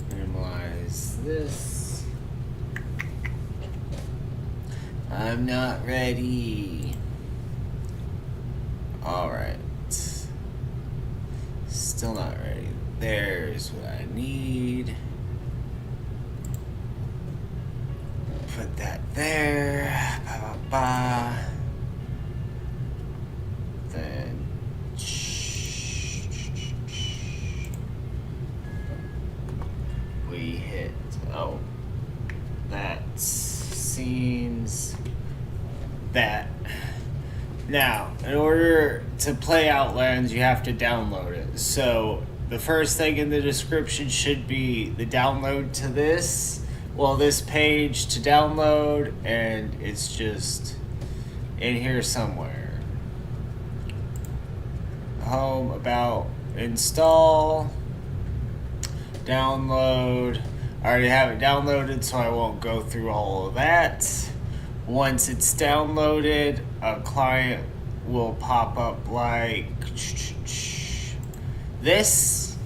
Minimize this. I'm not ready. Alright. Still not ready. There's what I need. Put that there. Then we hit, oh, that's scenes, that. Now, in order to play Outlands, you have to download it. So the first thing in the description should be the download to this. Well, this page to download, and it's just in here somewhere. Home, about, install, download. I already have it downloaded, so I won't go through all of that. Once it's downloaded, a client will pop up like this.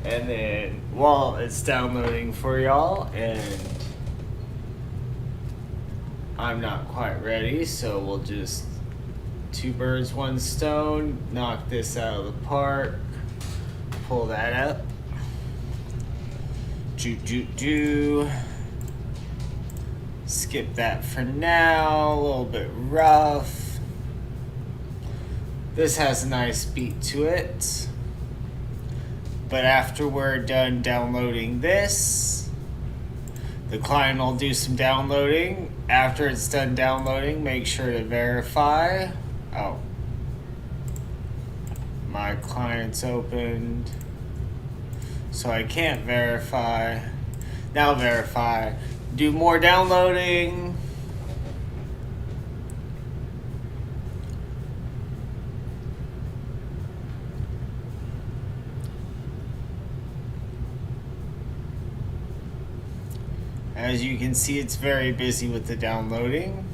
And then while it's downloading for y'all, and I'm not quite ready, so we'll just two birds, one stone, knock this out of the park, pull that up. Skip that for now, a little bit rough. This has a nice beat to it. But after we're done downloading this, the client will do some downloading. After it's done downloading, make sure to verify. Oh, my client's opened, so I can't verify. Now verify. Do more downloading. As you can see, it's very busy with the downloading.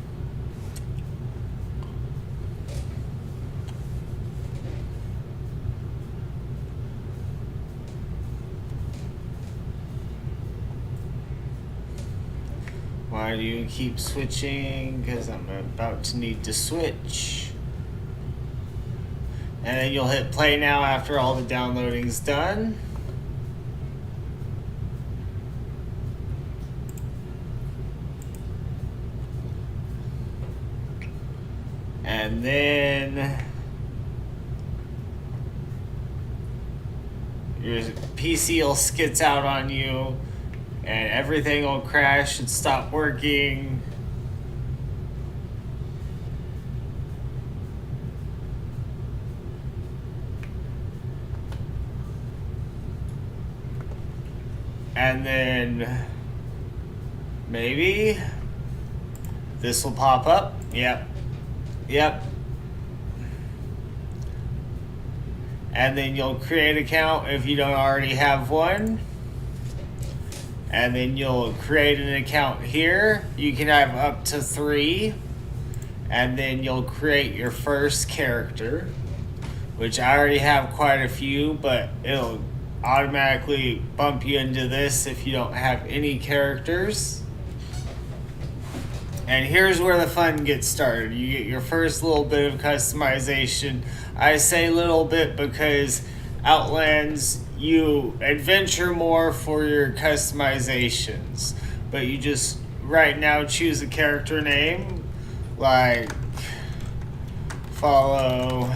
Why do you keep switching? Because I'm about to need to switch. And then you'll hit play now after all the downloading's done. And then your PC will skits out on you, and everything will crash and stop working. And then maybe this will pop up. Yep. And then you'll create an account if you don't already have one. And then you'll create an account here. You can have up to 3. And then you'll create your first character, which I already have quite a few, but it'll automatically bump you into this if you don't have any characters. And here's where the fun gets started. You get your first little bit of customization. I say little bit because Outlands, you adventure more for your customizations. But you just right now choose a character name, like follow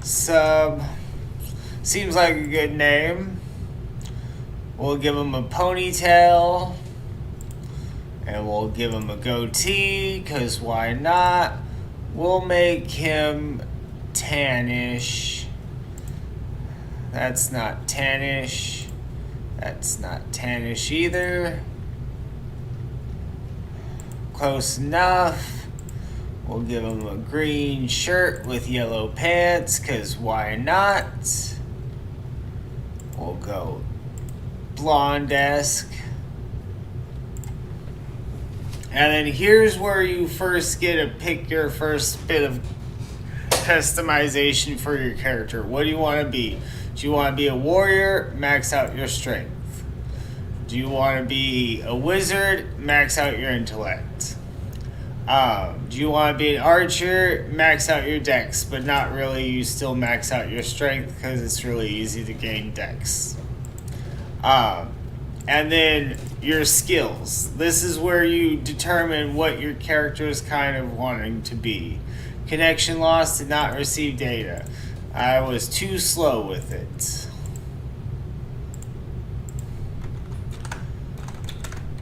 sub. Seems like a good name. We'll give him a ponytail. And we'll give him a goatee, because why not? We'll make him tannish. That's not tannish. That's not tannish either. Close enough. We'll give him a green shirt with yellow pants, because why not? We'll go blonde-esque. And then here's where you first get to pick your first bit of customization for your character. What do you want to be? Do you want to be a warrior? Max out your strength. Do you want to be a wizard? Max out your intellect. Do you want to be an archer? Max out your dex, but not really. You still max out your strength because it's really easy to gain dex. And then your skills. This is where you determine what your character is kind of wanting to be. Connection lost, did not receive data. I was too slow with it.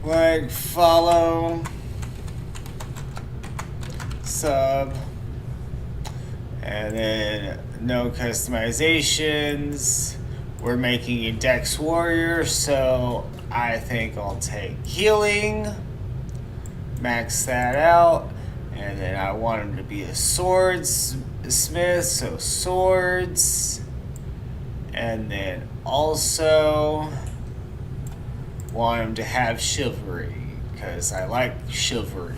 Like, follow, sub, and then no customizations. We're making a dex warrior, so I think I'll take healing, max that out, and then I want him to be a swordsmith, so swords, and then also want him to have chivalry, because I like chivalry.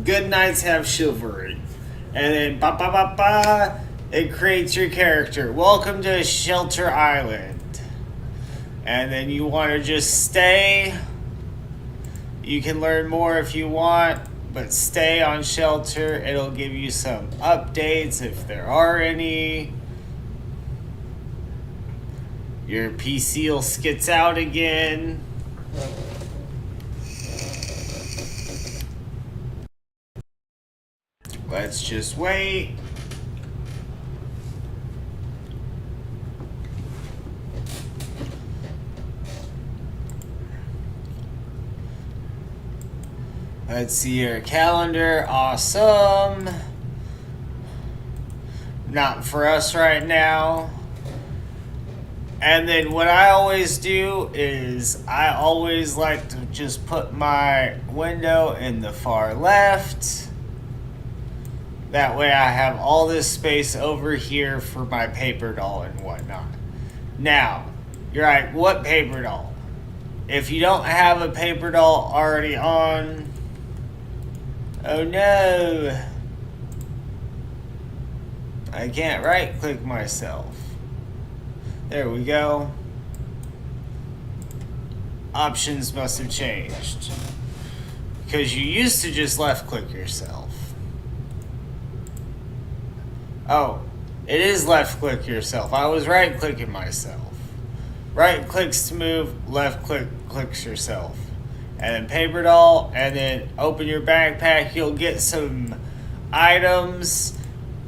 Good knights have chivalry. And then it creates your character. Welcome to Shelter Island. And then you want to just stay. You can learn more if you want, but stay on Shelter. It'll give you some updates if there are any. Your PC will skits out again. Let's just wait. Let's see your calendar. Awesome. Not for us right now. And then what I always do is I always like to just put my window in the far left. That way I have all this space over here for my paper doll and whatnot. Now, you're like, what paper doll? If you don't have a paper doll already on, oh no, I can't right click myself. There we go. Options must have changed. Because you used to just left click yourself. Oh, it is left click yourself. I was right clicking myself. Right clicks to move, left click clicks yourself. And then paper doll, and then open your backpack. You'll get some items.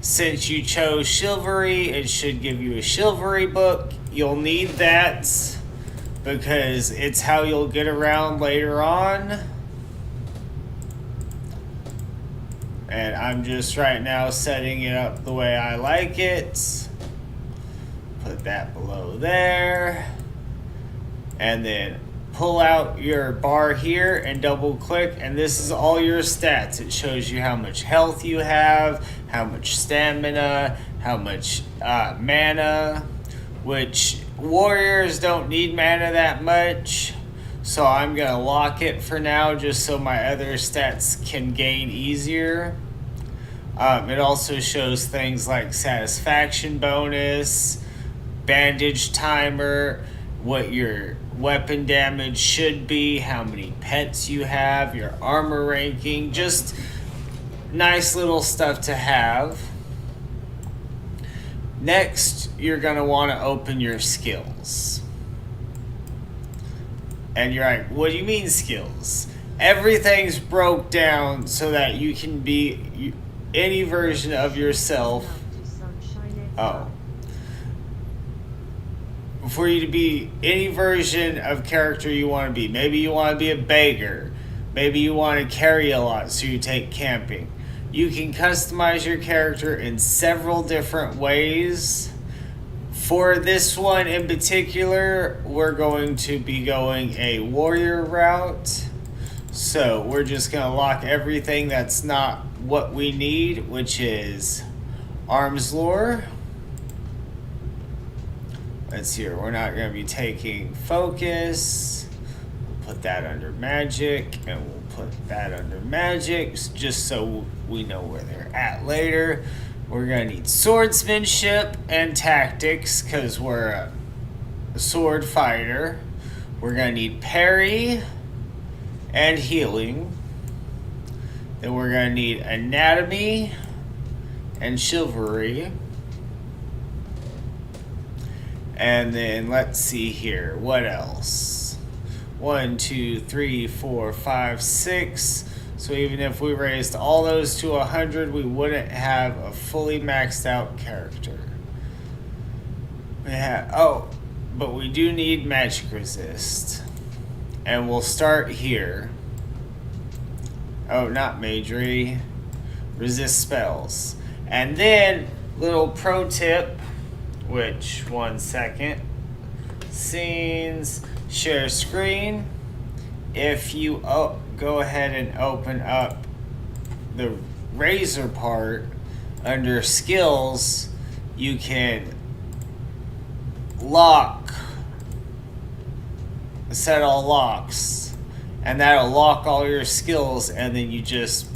Since you chose chivalry, it should give you a chivalry book. You'll need that because it's how you'll get around later on. And I'm just right now setting it up the way I like it. Put that below there. And then pull out your bar here and double click, and this is all your stats. It shows you how much health you have, how much stamina, how much mana, which warriors don't need mana that much, so I'm gonna lock it for now just so my other stats can gain easier. It also shows things like satisfaction bonus, bandage timer, what your weapon damage should be, how many pets you have, your armor ranking, just nice little stuff to have. Next, you're going to want to open your skills. And you're like, what do you mean skills? Everything's broke down so that you can be any version of yourself. Oh. For you to be any version of character you want to be. Maybe you want to be a beggar. Maybe you want to carry a lot, so you take camping. You can customize your character in several different ways. For this one in particular, we're going to be going a warrior route. So we're just going to lock everything that's not what we need, which is arms lore. Let's see here. We're not going to be taking focus. put that under magic, and we'll put that under magic, just so we know where they're at later. We're gonna need swordsmanship and tactics, because we're a sword fighter. We're gonna need parry and healing. Then we're gonna need anatomy and chivalry. And then let's see here, what else? 1, 2, 3, 4, 5, 6. So even if we raised all those to 100, we wouldn't have a fully maxed out character. But we do need magic resist. And we'll start here. Oh, not magery. Resist spells. And then, little pro tip, which, 1 second. Scenes, share screen. If you go ahead and open up the razor part under skills, you can set all locks, and that'll lock all your skills, and then you just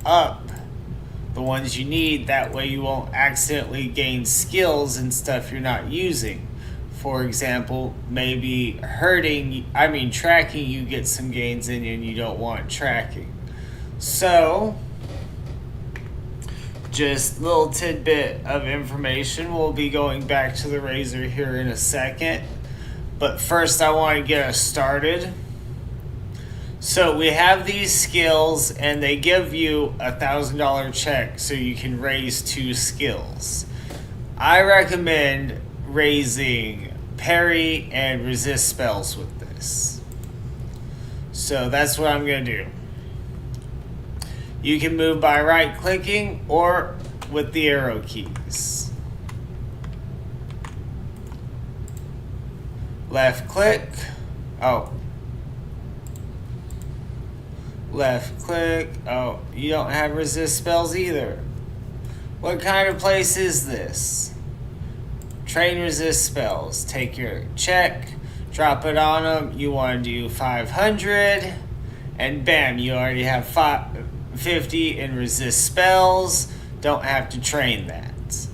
up the ones you need. That way you won't accidentally gain skills and stuff you're not using. For example, maybe tracking, you get some gains in and you don't want tracking. So, just a little tidbit of information. We'll be going back to the razor here in a second. But first I want to get us started. So we have these skills, and they give you a $1,000 check so you can raise 2 skills. I recommend raising parry and resist spells with this. So that's what I'm going to do. You can move by right clicking or with the arrow keys. Left click. Left click. Oh, you don't have resist spells either. What kind of place is this? Train resist spells. Take your check, drop it on them. You want to do 500, and bam, you already have 50 in resist spells. Don't have to train that.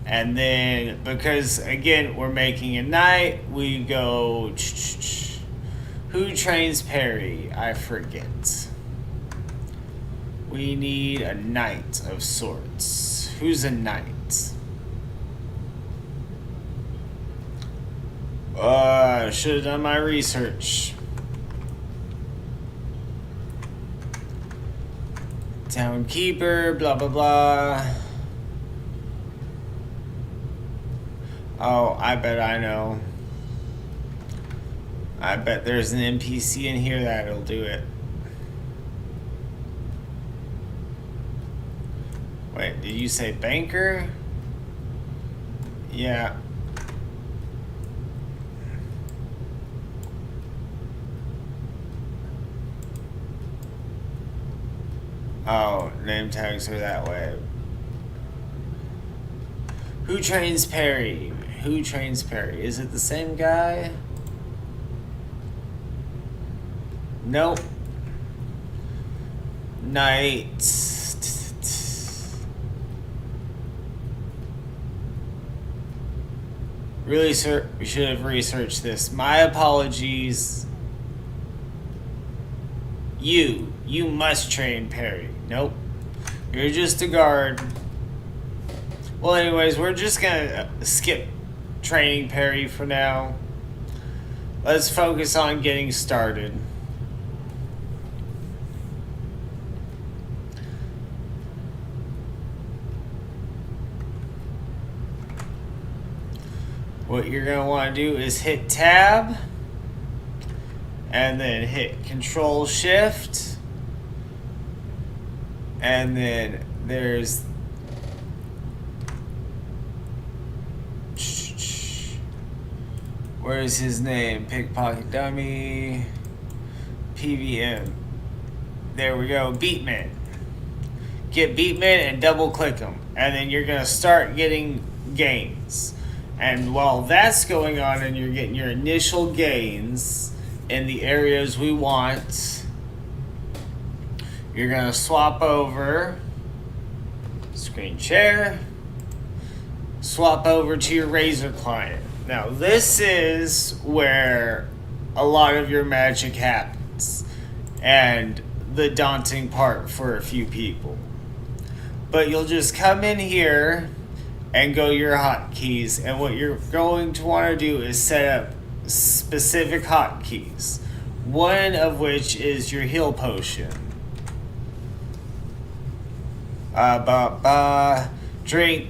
And then, because again, we're making a knight, we go. Who trains parry? I forget. We need a knight of sorts. Who's a knight? Should have done my research. Townkeeper, blah, blah, blah. Oh, I bet I know. I bet there's an NPC in here that'll do it. Wait, did you say banker? Yeah. Oh, name tags are that way. Who trains parry? Who trains parry? Is it the same guy? Nope. Knight. Really, sir, we should have researched this. My apologies. You must train parry. Nope. You're just a guard. Well, anyways, we're just gonna skip training parry for now. Let's focus on getting started. What you're going to want to do is hit tab and then hit Control Shift, and then there's where's his name? Pickpocket Dummy, PVM. There we go, Beatman. Get Beatman and double click them, and then you're going to start getting gains. And while that's going on and you're getting your initial gains, in the areas we want. You're going to swap over, screen share, swap over to your Razor client. Now this is where a lot of your magic happens and the daunting part for a few people. But you'll just come in here and go your hotkeys, and what you're going to want to do is set up specific hotkeys, one of which is your heal potion. Drink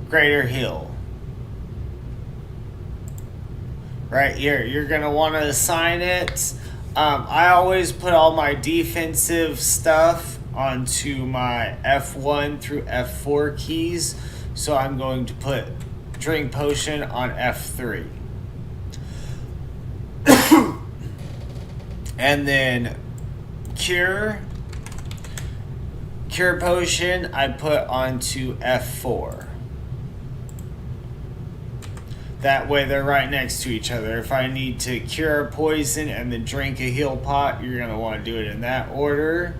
greater heal. Right here, you're going to want to assign it. I always put all my defensive stuff onto my F1 through F4 keys, so I'm going to put drink potion on F3. And then cure potion I put onto F4. That way they're right next to each other. If I need to cure a poison and then drink a heal pot, you're going to want to do it in that order.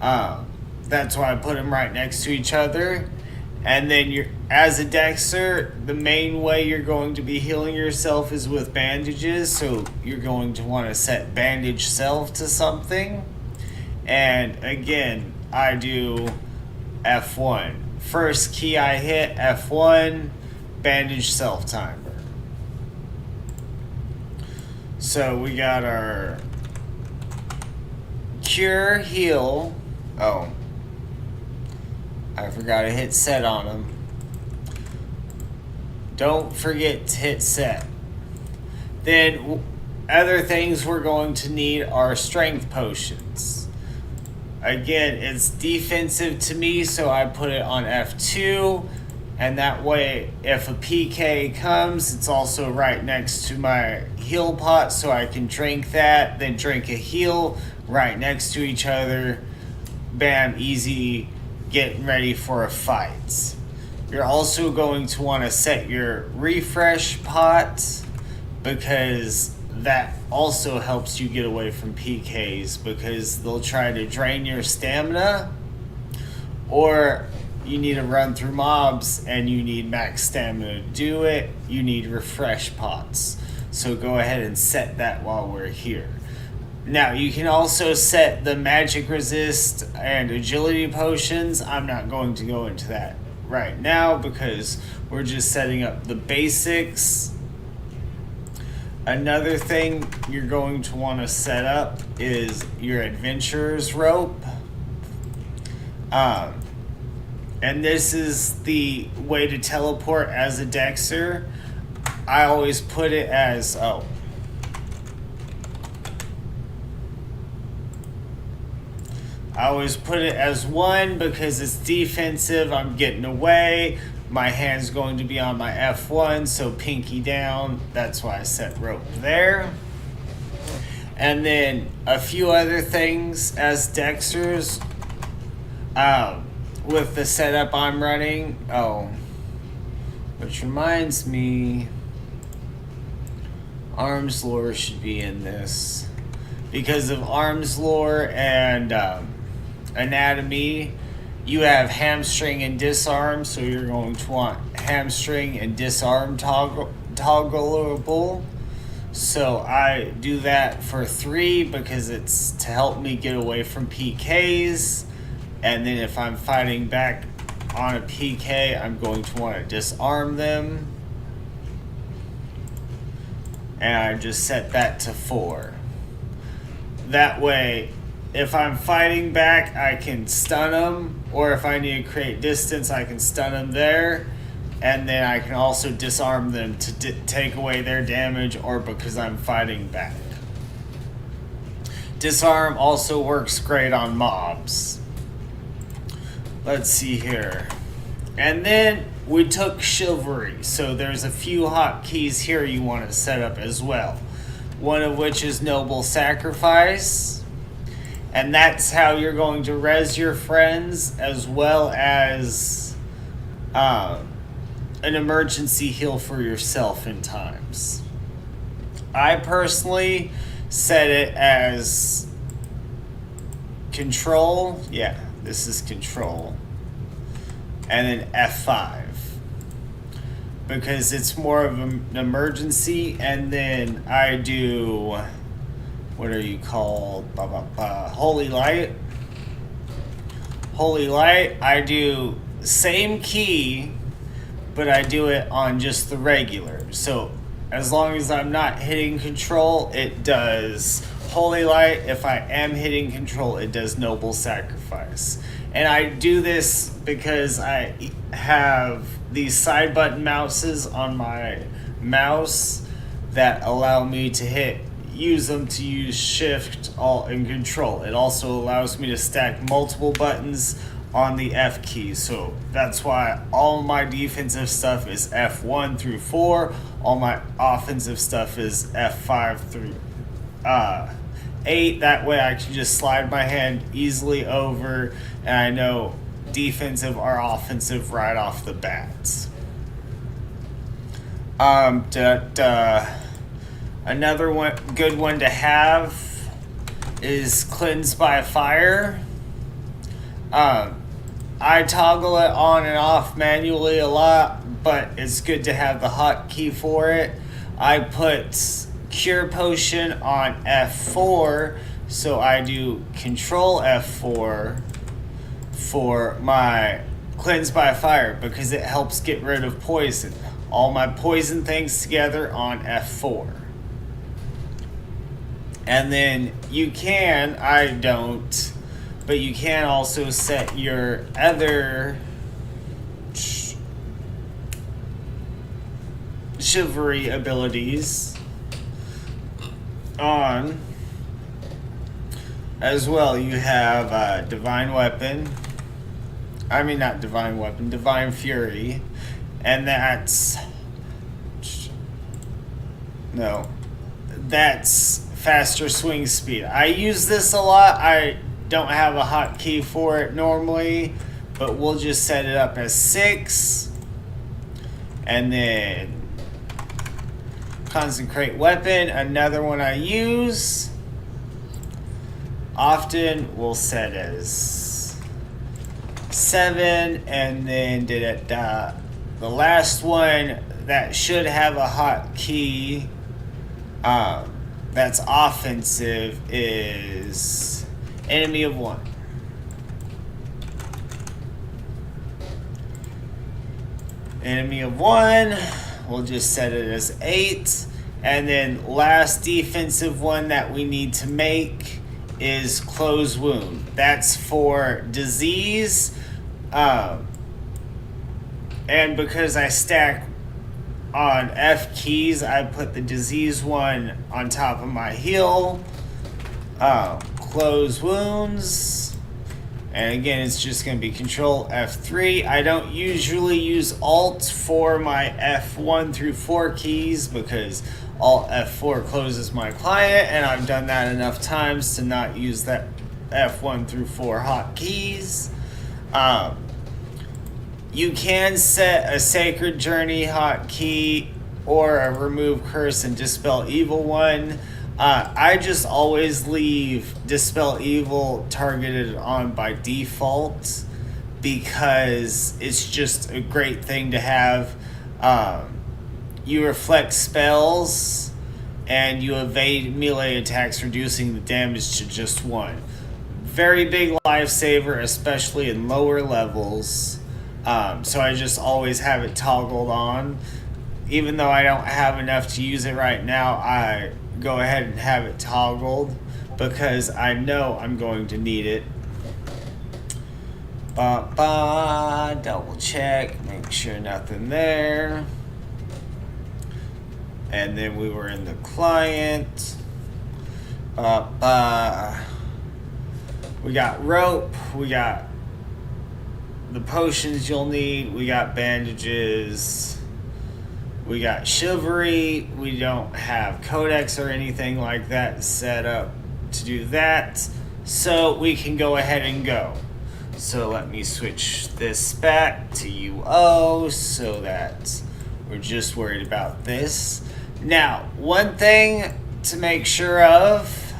That's why I put them right next to each other. And then as a Dexxer, the main way you're going to be healing yourself is with bandages. So you're going to want to set bandage self to something. And again, I do F1. First key I hit, F1, bandage self timer. So we got our cure heal. Oh, I forgot to hit set on them. Don't forget to hit set. Then other things we're going to need are strength potions. Again, it's defensive to me, so I put it on F2. And that way, if a PK comes, it's also right next to my heal pot, so I can drink that, then drink a heal right next to each other. Bam, easy, getting ready for a fight. You're also going to want to set your refresh pot, because that also helps you get away from PKs, because they'll try to drain your stamina, or you need to run through mobs and you need max stamina to do it. You need refresh pots. So go ahead and set that while we're here. Now you can also set the magic resist and agility potions. I'm not going to go into that right now because we're just setting up the basics. Another thing you're going to want to set up is your adventurer's rope. And this is the way to teleport as a Dexxer. I always put it as, I always put it as 1 because it's defensive. I'm getting away. My hand's going to be on my F1, so pinky down. That's why I set rope there. And then a few other things as Dexxers. With the setup I'm running. Which reminds me, arms lore should be in this. Because of arms lore and anatomy, you have hamstring and disarm, so you're going to want hamstring and disarm toggleable. So I do that for 3 because it's to help me get away from PKs. And then if I'm fighting back on a PK, I'm going to want to disarm them. And I just set that to 4. That way, if I'm fighting back, I can stun them. Or if I need to create distance, I can stun them there. And then I can also disarm them to take away their damage, or because I'm fighting back. Disarm also works great on mobs. Let's see here. And then we took chivalry. So there's a few hotkeys here you want to set up as well. One of which is noble sacrifice. And that's how you're going to res your friends, as well as an emergency heal for yourself in times. I personally set it as control. Yeah, this is control. And then F5. Because it's more of an emergency. And then I do, what are you called? Holy light. Holy light, I do same key, but I do it on just the regular. So as long as I'm not hitting control, it does holy light. If I am hitting control, it does noble sacrifice. And I do this because I have these side button mouses on my mouse that allow me to use them to use shift, alt, and control. It also allows me to stack multiple buttons on the F key. So that's why all my defensive stuff is F1 through 4. All my offensive stuff is F5 through 8. That way I can just slide my hand easily over and I know defensive or offensive right off the bat. Another one, good one to have is cleanse by fire. I toggle it on and off manually a lot, but it's good to have the hotkey for it. I put cure potion on F4, so I do control F4 for my cleanse by fire because it helps get rid of poison. All my poison things together on F4. And then you can, I don't, but you can also set your other chivalry abilities on as well. You have divine weapon. I mean, not divine weapon, divine fury. And that's faster swing speed. I use this a lot. I don't have a hotkey for it normally, but we'll just set it up as 6. And then consecrate weapon, another one I use often, we'll set as 7. And then the last one that should have a hotkey that's offensive is enemy of 1. Enemy of 1, we'll just set it as 8. And then last defensive one that we need to make is close wound. That's for disease. And because I stack on F keys, I put the disease one on top of my heal. Close wounds. And again, it's just going to be control F3. I don't usually use alt for my F1 through 4 keys because alt F4 closes my client, and I've done that enough times to not use that F1 through 4 hotkeys. You can set a Sacred Journey hotkey or a Remove Curse and Dispel Evil one. I just always leave Dispel Evil targeted on by default because it's just a great thing to have. You reflect spells and you evade melee attacks, reducing the damage to just 1. Very big lifesaver, especially in lower levels. So I just always have it toggled on. Even though I don't have enough to use it right now, I go ahead and have it toggled because I know I'm going to need it. Double check, make sure nothing there. And then we were in the client. We got rope, we got the potions you'll need, we got bandages, we got chivalry. We don't have codex or anything like that set up to do that, so we can go ahead and go. So let me switch this back to UO so that we're just worried about this. Now, one thing to make sure of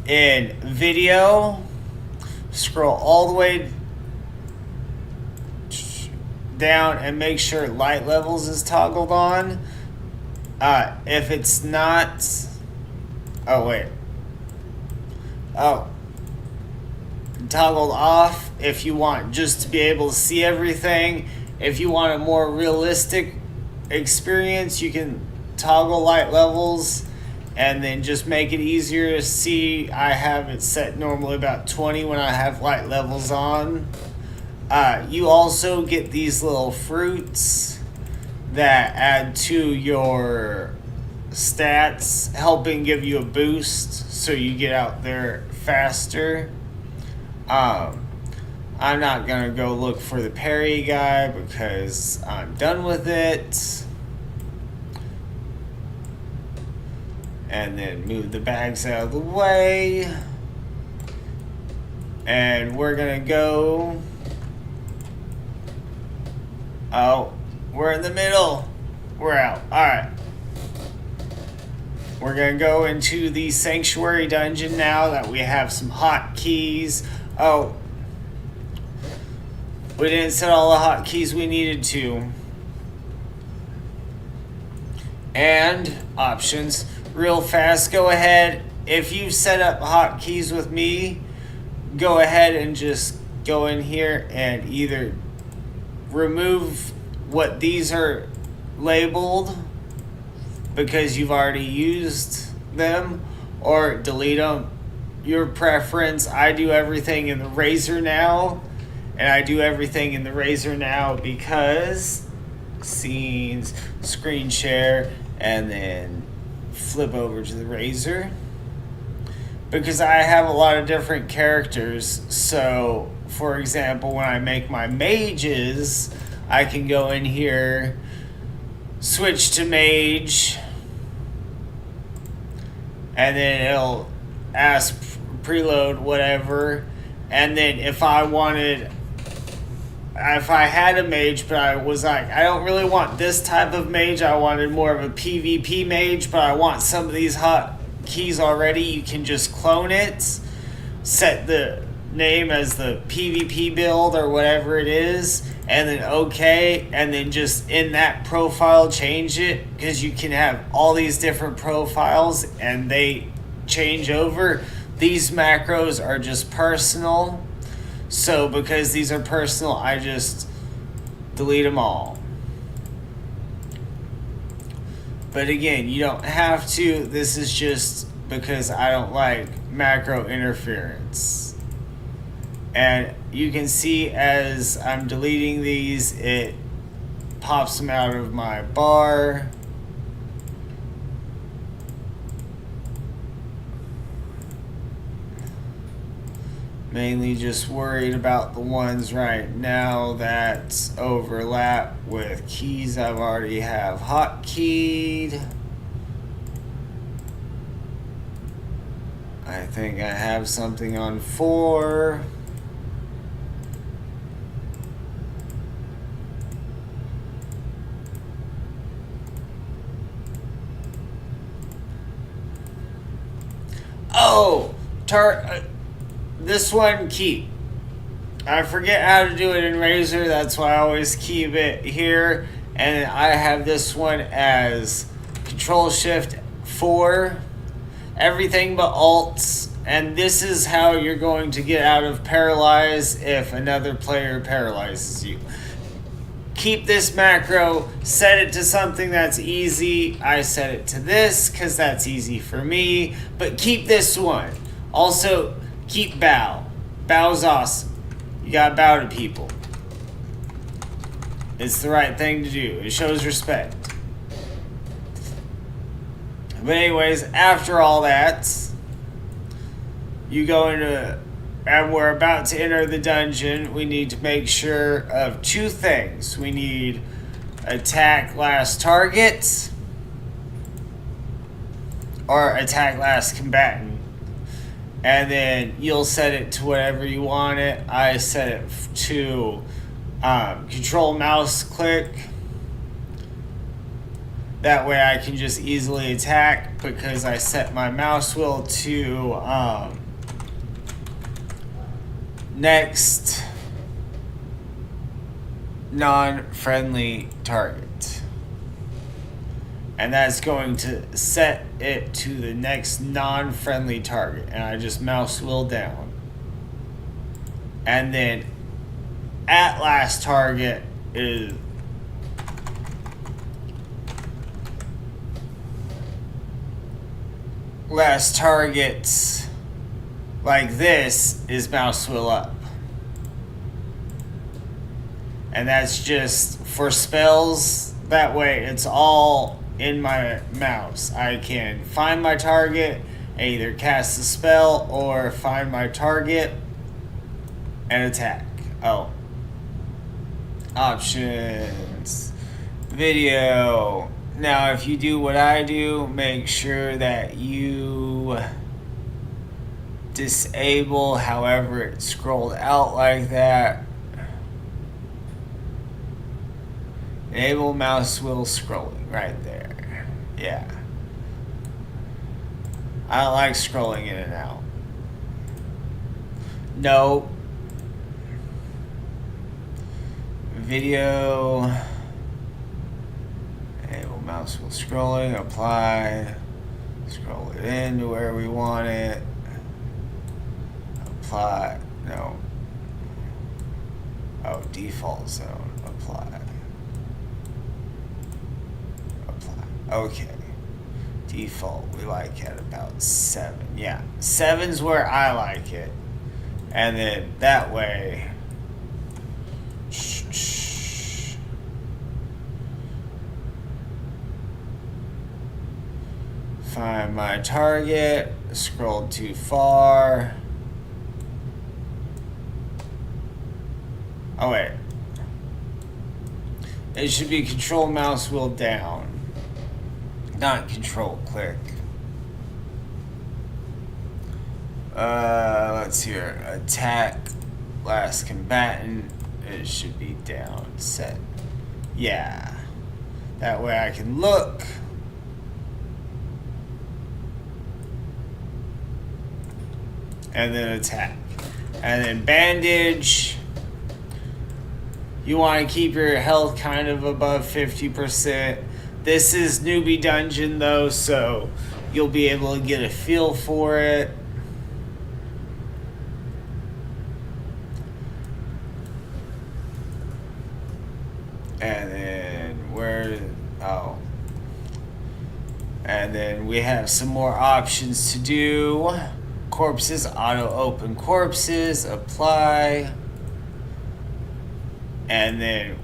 in video, scroll all the way down and make sure light levels is toggled on. If it's not, toggled off if you want just to be able to see everything. If you want a more realistic experience, you can toggle light levels and then just make it easier to see. I have it set normally about 20 when I have light levels on. You also get these little fruits that add to your stats, helping give you a boost so you get out there faster. I'm not gonna go look for the parry guy because I'm done with it. And then move the bags out of the way. And we're gonna go. Oh, we're in the middle. We're out. Alright. We're gonna go into the sanctuary dungeon now that we have some hotkeys. Oh, we didn't set all the hotkeys we needed to. And options. Real fast, go ahead. If you've set up hotkeys with me, go ahead and just go in here and either remove what these are labeled because you've already used them, or delete them. Your preference. I do everything in the razor now, and I do everything in the razor now because scenes, screen share, and then flip over to the razor because I have a lot of different characters. So for example, when I make my mages, I can go in here, switch to mage, and then it'll ask preload whatever. And then if I had a mage, but I was like, I don't really want this type of mage, I wanted more of a PvP mage, but I want some of these hotkeys already, you can just clone it, set the name as the PvP build or whatever it is, and then okay, and then just in that profile change it, because you can have all these different profiles and they change over. These macros are just personal. So because these are personal, I just delete them all. But again, you don't have to. This is just because I don't like macro interference. And you can see as I'm deleting these, it pops them out of my bar. Mainly just worried about the ones right now that overlap with keys I've already have hotkeyed. I think I have something on 4. Oh, this one keep. I forget how to do it in Razor, that's why I always keep it here. And I have this one as Control-Shift-4, everything but Alts. And this is how you're going to get out of Paralyze if another player paralyzes you. Keep this macro, set it to something that's easy. I set it to this because that's easy for me, but keep this one. Also, keep bow. Bow's awesome. You gotta bow to people. It's the right thing to do. It shows respect. But anyways, after all that, you go into, and we're about to enter the dungeon. We need to make sure of 2 things. We need attack last target or attack last combatant. And then you'll set it to whatever you want it. I set it to control mouse click. That way I can just easily attack because I set my mouse wheel to next non-friendly target. And that's going to set it to the next non-friendly target. And I just mouse wheel down. And then at last target is last targets like this is mouse wheel up. And that's just for spells. That way it's all in my mouse. I can find my target and either cast a spell or find my target and attack. Oh. Options. Video. Now if you do what I do, make sure that you disable however it's scrolled out like that. Enable mouse wheel scrolling right there. Yeah. I don't like scrolling in and out. No. Video. Enable mouse wheel scrolling. Apply. Scroll it in to where we want it. Apply. No. Oh, default zone. Apply. Okay. Default, we like at about 7. Yeah, 7's where I like it. And then that way, find my target, scroll too far. Oh wait. It should be control mouse wheel down. Not control click. Let's see here. Attack last combatant. It should be down set. Yeah. That way I can look. And then attack. And then bandage. You want to keep your health kind of above 50%. This is newbie dungeon though, so you'll be able to get a feel for it. And then and then we have some more options to do. Corpses, auto open corpses, apply. And then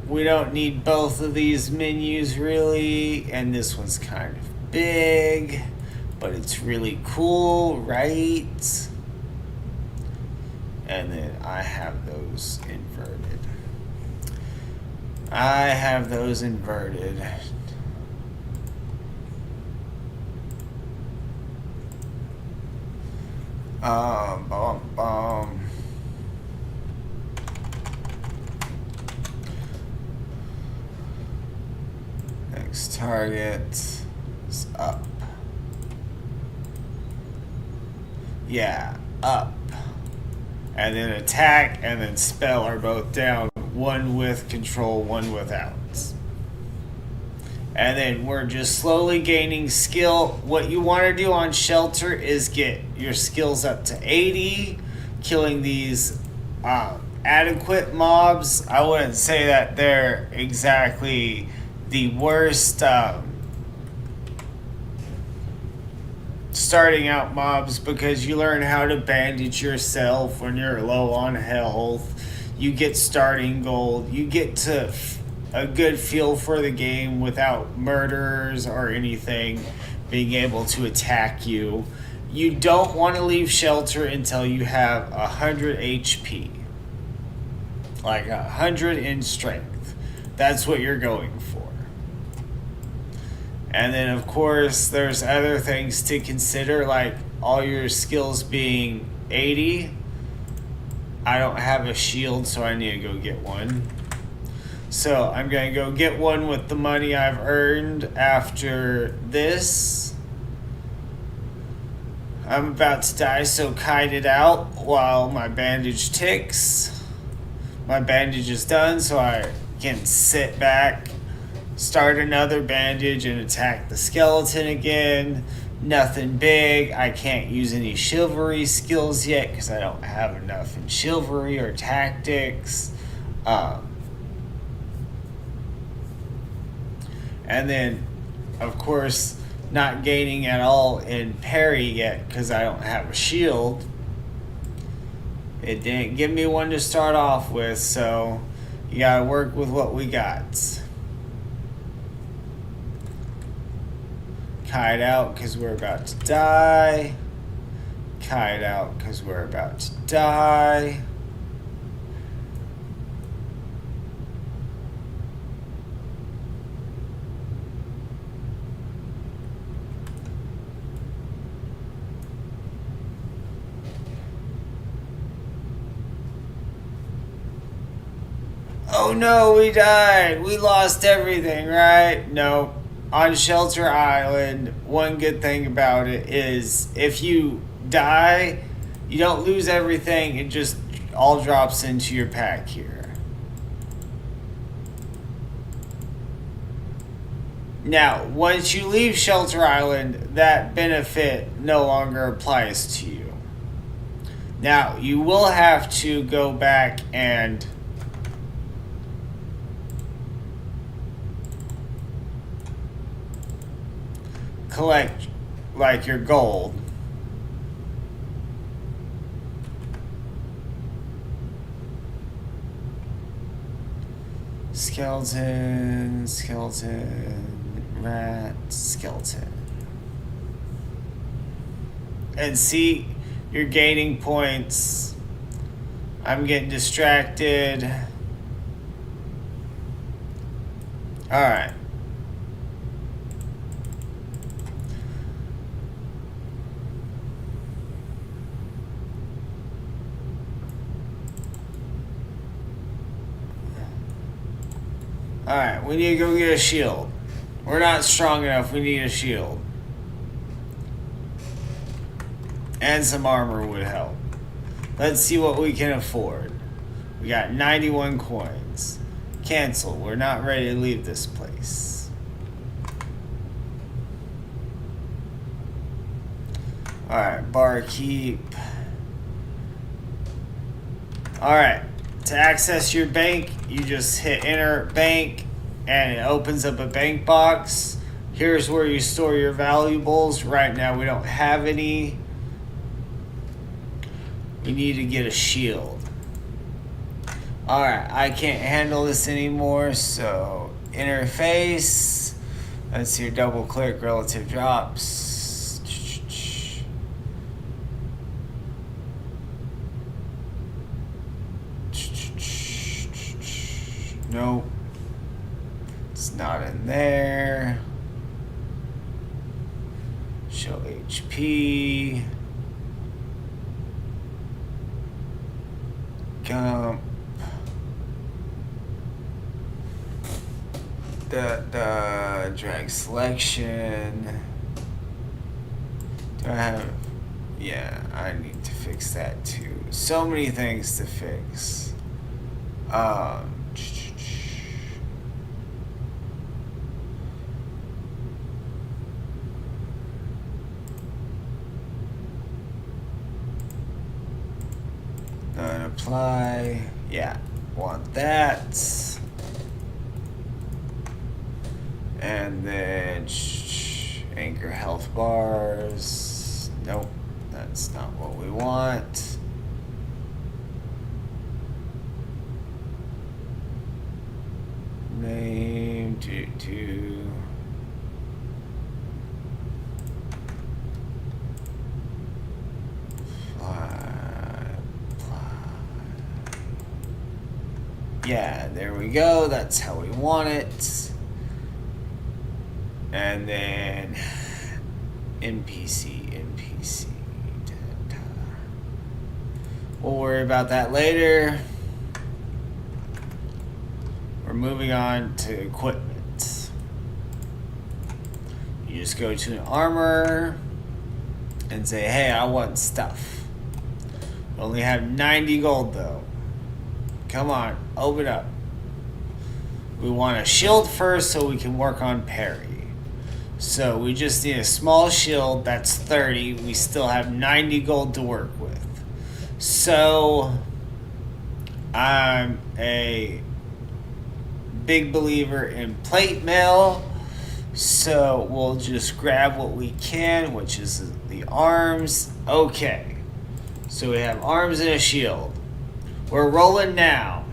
we don't need both of these menus really, and this one's kind of big, but it's really cool, right? And then I have those inverted. Next target is up. Yeah, up. And then attack and then spell are both down. One with control, one without. And then we're just slowly gaining skill. What you want to do on Shelter is get your skills up to 80, killing these adequate mobs. I wouldn't say that they're exactly the worst starting out mobs, because you learn how to bandage yourself when you're low on health. You get starting gold. You get to a good feel for the game without murderers or anything being able to attack you. You don't want to leave Shelter until you have 100 HP. Like 100 in strength. That's what you're going for. And then, of course, there's other things to consider, like all your skills being 80. I don't have a shield, so I need to go get one. So I'm going to go get one with the money I've earned after this. I'm about to die, so kite it out while my bandage ticks. My bandage is done, so I can sit back, start another bandage, and attack the skeleton again. Nothing big. I can't use any chivalry skills yet because I don't have enough in chivalry or tactics. And then, of course, not gaining at all in parry yet because I don't have a shield. It didn't give me one to start off with, so you gotta work with what we got. Kite out because we're about to die. Kite out because we're about to die. Oh no, we died. We lost everything, right? No. On Shelter Island, one good thing about it is if you die, you don't lose everything. It just all drops into your pack here. Now, once you leave Shelter Island, that benefit no longer applies to you. Now, you will have to go back and collect like your gold. Skeleton, rat, skeleton. And see, you're gaining points. I'm getting distracted. Alright. Alright, we need to go get a shield. We're not strong enough, we need a shield. And some armor would help. Let's see what we can afford. We got 91 coins. Cancel, we're not ready to leave this place. Alright, barkeep. Alright. To access your bank, you just hit enter bank and it opens up a bank box. Here's where you store your valuables. Right now we don't have any. We need to get a shield. Alright, I can't handle this anymore, so interface. Let's see your double click relative drops. Nope. It's not in there. Show HP. Gump. Drag selection. Do I have... Yeah, I need to fix that too. So many things to fix. Apply. Yeah, want that. And then anchor health bars. Nope, that's not what we want. Name to yeah, there we go. That's how we want it. And then NPC. We'll worry about that later. we're moving on to equipment. You just go to an armor and say, hey, I want stuff. We only have 90 gold though. Come on, open up. We want a shield first so we can work on parry. So we just need a small shield, that's 30. We still have 90 gold to work with. So I'm a big believer in plate mail. So we'll just grab what we can, which is the arms. Okay. So we have arms and a shield. We're rolling now.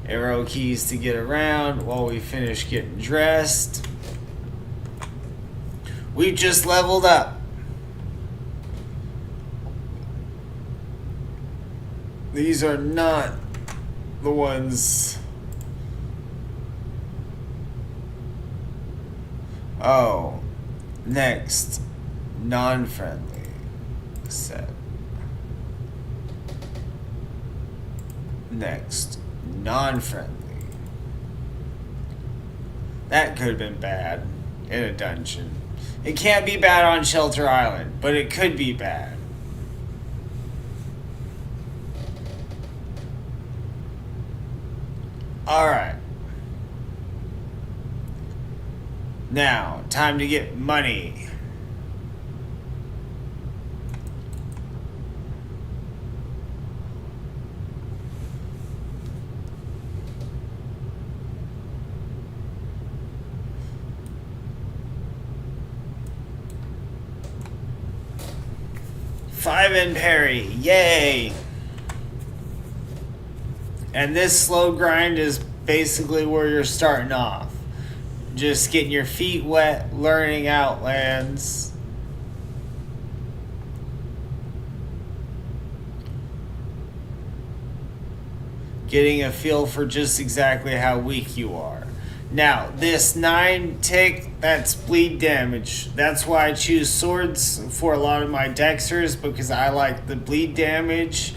Arrow keys to get around while we finish getting dressed. We've just leveled up. These are not the ones. Oh, next, non-friendly set. Next, non-friendly. That could have been bad in a dungeon. It can't be bad on Shelter Island, but it could be bad. Alright. Now, time to get money. Five in parry, yay! And this slow grind is basically where you're starting off. Just getting your feet wet, learning Outlands. Getting a feel for just exactly how weak you are. Now, this 9 tick, that's bleed damage. That's why I choose swords for a lot of my Dexxers, because I like the bleed damage.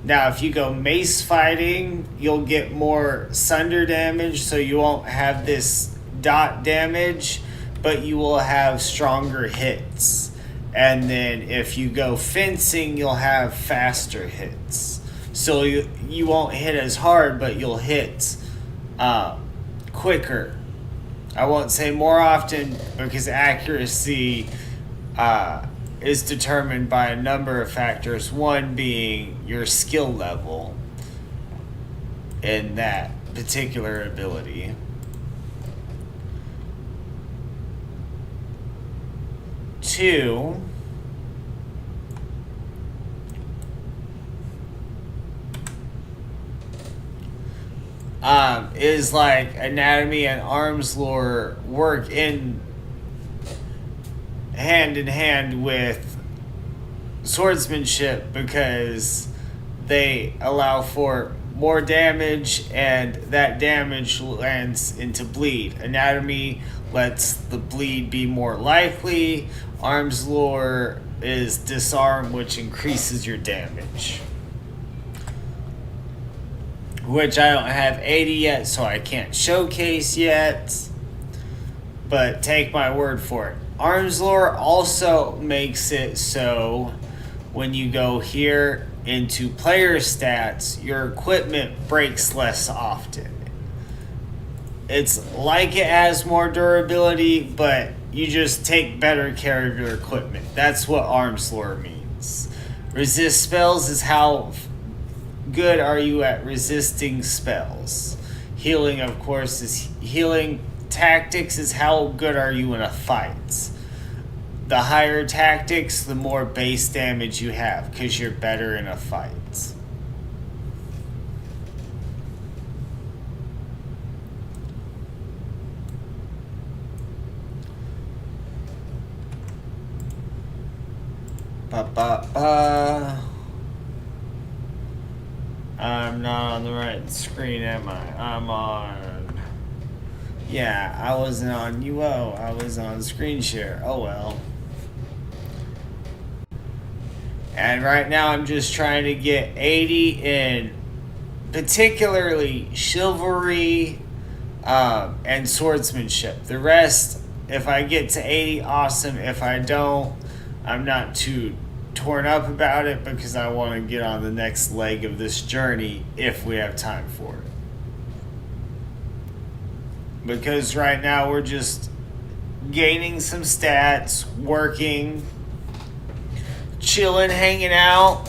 Now, if you go mace fighting, you'll get more sunder damage, so you won't have this dot damage, but you will have stronger hits. And then if you go fencing, you'll have faster hits. So you won't hit as hard, but you'll hit quicker. I won't say more often, because accuracy is determined by a number of factors, one being your skill level in that particular ability. Two, is like anatomy and arms lore work in hand with swordsmanship, because they allow for more damage, and that damage lands into bleed. Anatomy lets the bleed be more likely. Arms lore is disarm, which increases your damage. Which I don't have 80 yet, so I can't showcase yet. But take my word for it. Arms lore also makes it so when you go here into player stats, your equipment breaks less often. It's like it has more durability, but you just take better care of your equipment. That's what arms lore means. Resist spells is how good are you at resisting spells. Healing, of course, is healing. Tactics is how good are you in a fight. The higher tactics, the more base damage you have, because you're better in a fight. I'm not on the right screen, am I? I'm on... Yeah, I wasn't on UO. I was on screen share. Oh well. And right now I'm just trying to get 80 in particularly chivalry and swordsmanship. The rest, if I get to 80, awesome. If I don't, I'm not too torn up about it because I want to get on the next leg of this journey if we have time for it. Because right now we're just gaining some stats, working, chilling, hanging out.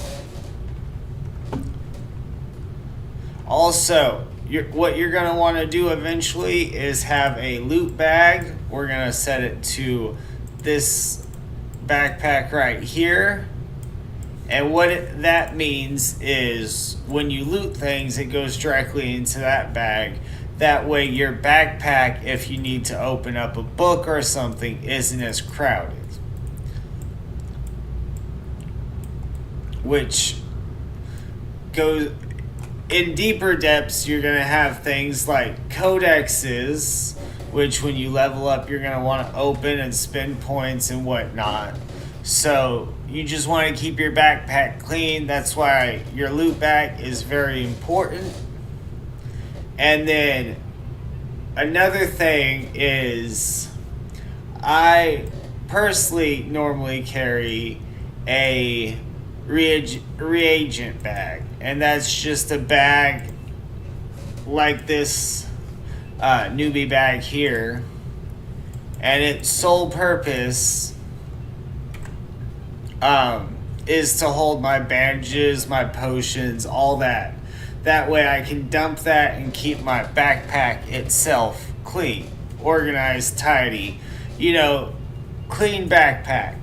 Also, what you're going to want to do eventually is have a loot bag. We're going to set it to this backpack right here. And what that means is when you loot things, it goes directly into that bag. That way your backpack, if you need to open up a book or something, isn't as crowded. Which goes in deeper depths. You're going to have things like codexes, which when you level up, you're going to want to open and spend points and whatnot. So you just want to keep your backpack clean. That's why your loot bag is very important. And then another thing is I personally normally carry a reagent bag. And that's just a bag like this newbie bag here. And its sole purpose is to hold my bandages, my potions, all that. That way I can dump that and keep my backpack itself clean, organized, tidy. You know, clean backpack.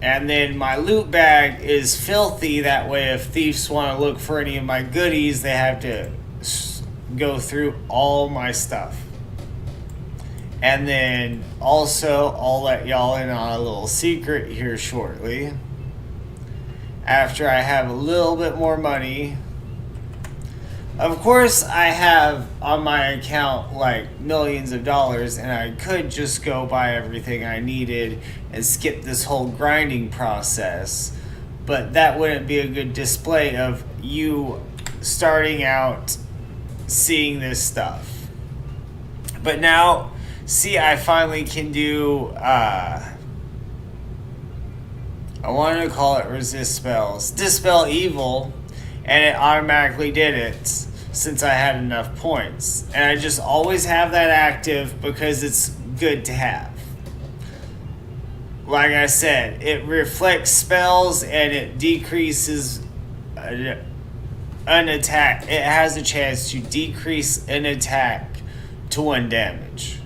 And then my loot bag is filthy. That way if thieves want to look for any of my goodies, they have to go through all my stuff. And then also, I'll let y'all in on a little secret here shortly. After I have a little bit more money. Of course, I have on my account like millions of dollars, and I could just go buy everything I needed and skip this whole grinding process. But that wouldn't be a good display of you starting out seeing this stuff. But now, see, I finally can do I wanted to call it resist spells. Dispel evil, and it automatically did it since I had enough points. And I just always have that active because it's good to have. Like I said, it reflects spells and it decreases an attack. It has a chance to decrease an attack to 1 damage,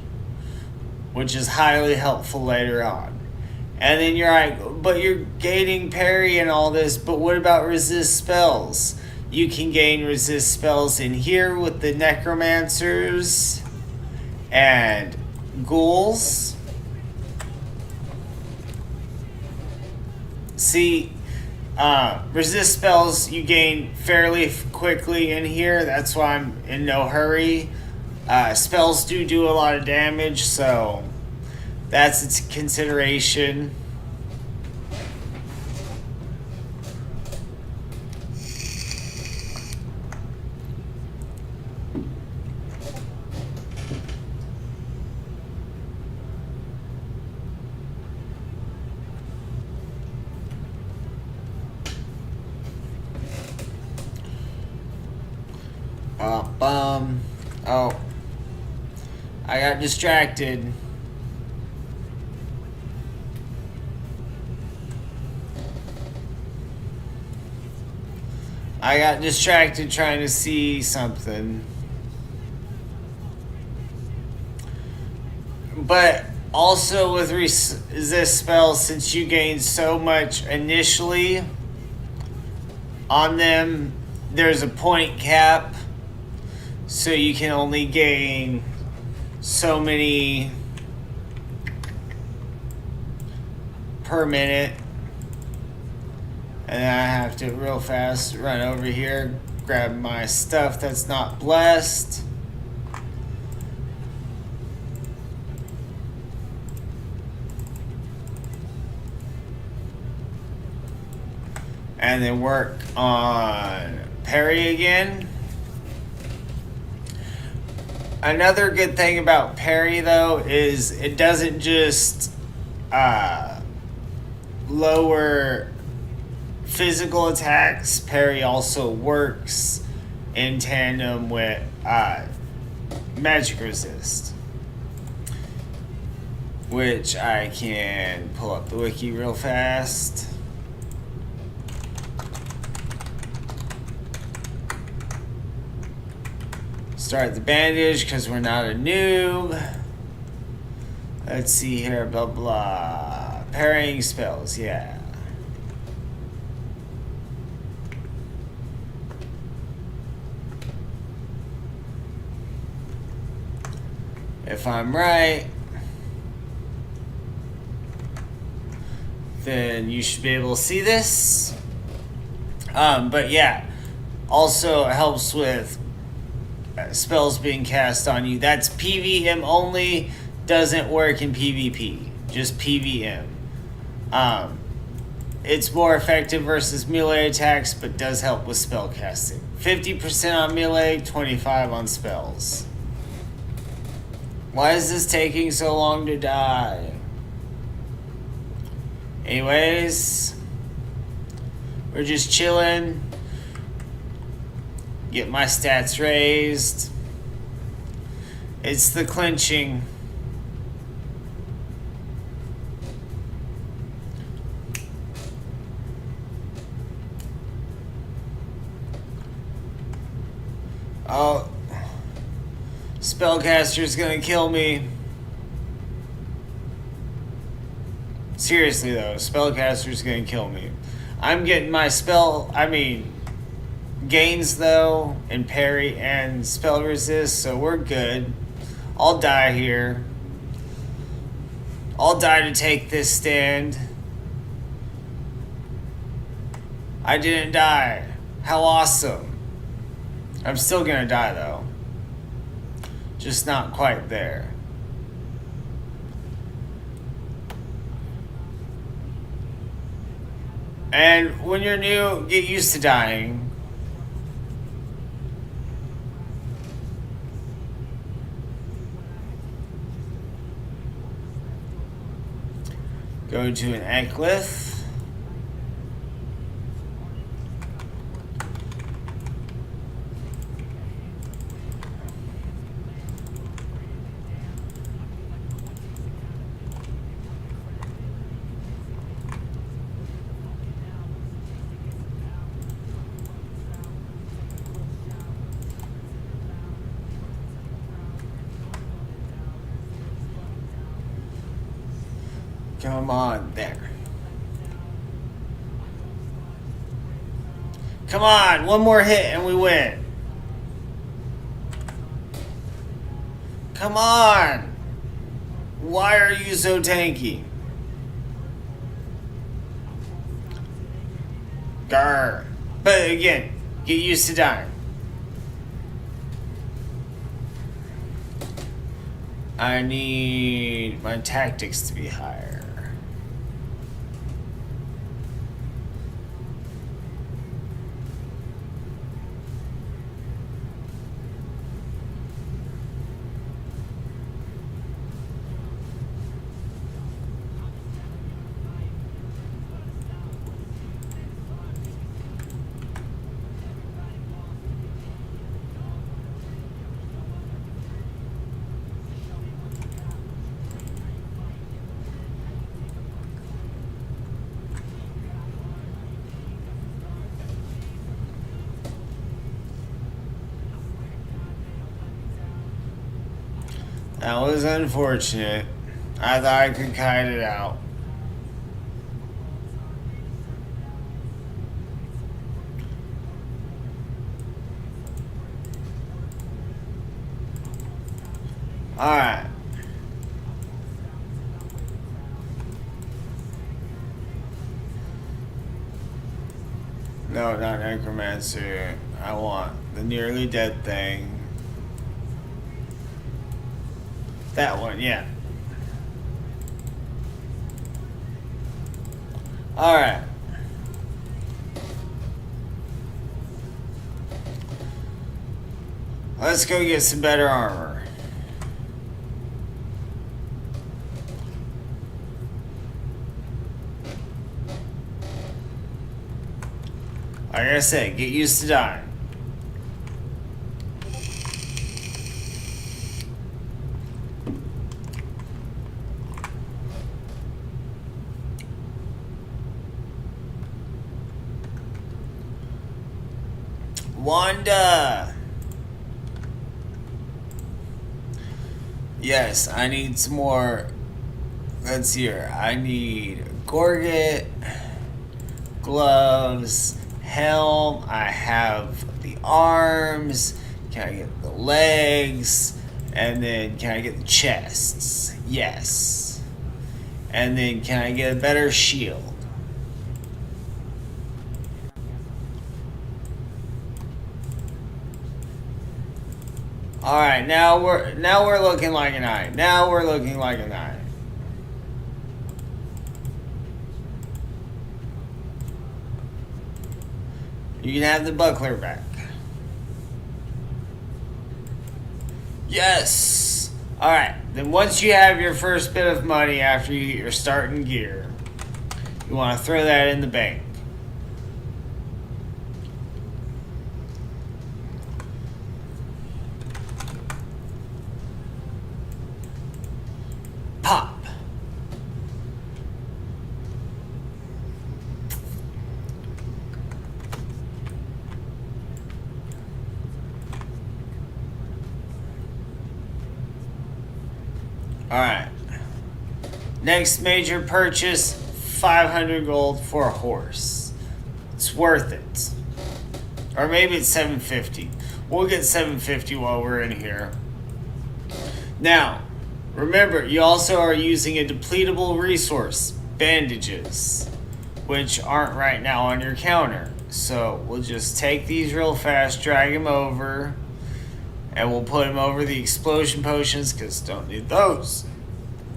which is highly helpful later on. And then you're like, but you're gaining parry and all this, but what about resist spells? You can gain resist spells in here with the necromancers and ghouls. See, resist spells you gain fairly quickly in here. That's why I'm in no hurry. Spells do a lot of damage, so that's its consideration. Oh, I got distracted. I got distracted trying to see something. But also with resist spells, since you gain so much initially on them, there's a point cap. So you can only gain so many per minute. And then I have to real fast run over here, grab my stuff that's not blessed. and then work on parry again. Another good thing about parry, though, is it doesn't just lower physical attacks. Parry also works in tandem with magic resist, which I can pull up the wiki real fast. Start the bandage because we're not a noob. Let's see here, blah blah. Parrying spells, yeah. If I'm right, then you should be able to see this. But yeah, also helps with spells being cast on you. That's PVM only, doesn't work in PvP, just PVM. It's more effective versus melee attacks, but does help with spell casting. 50% on melee, 25 on spells. Why is this taking so long to die? Anyways, we're just chilling. Get my stats raised. It's the clinching. Oh, spellcaster's gonna kill me. Seriously though, spellcaster's gonna kill me. I'm getting my gains though, and parry and spell resist, so we're good. I'll die here. I'll die to take this stand. I didn't die. How awesome. I'm still gonna die though. Just not quite there. And when you're new, get used to dying. Go to an Eclipse. Come on, there. Come on, one more hit and we win. Come on. Why are you so tanky? Grr. But again, get used to dying. I need my tactics to be higher. That was unfortunate. I thought I could kite it out. Alright. No, not Necromancer. I want the nearly dead thing. That one, yeah. Alright. Let's go get some better armor. Like I said, get used to dying. Wanda! Yes, I need some more. Let's see here. I need Gorget, gloves, helm. I have the arms. Can I get the legs? And then can I get the chests? Yes. And then can I get a better shield? All right, now we're looking like an eye. Now we're looking like an eye. You can have the buckler back. Yes. All right. Then once you have your first bit of money after you get your starting gear, you want to throw that in the bank. Pop. All right. Next major purchase, 500 gold for a horse. It's worth it. Or maybe it's 750. We'll get 750 while we're in here. Now, remember, you also are using a depletable resource, bandages, which aren't right now on your counter. So we'll just take these real fast, drag them over, and we'll put them over the explosion potions because don't need those.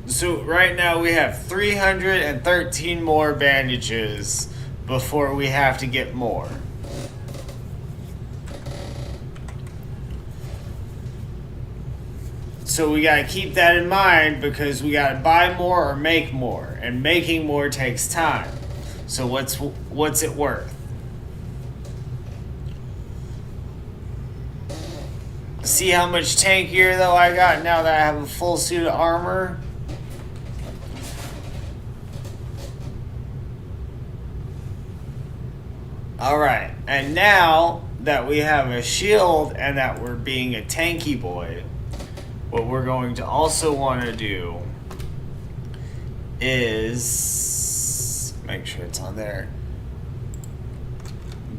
So right now we have 313 more bandages before we have to get more. So we gotta keep that in mind because we gotta buy more or make more, and making more takes time. So what's it worth? See how much tank gear though I got now that I have a full suit of armor? Alright, and now that we have a shield and that we're being a tanky boy, what we're going to also want to do is make sure it's on there.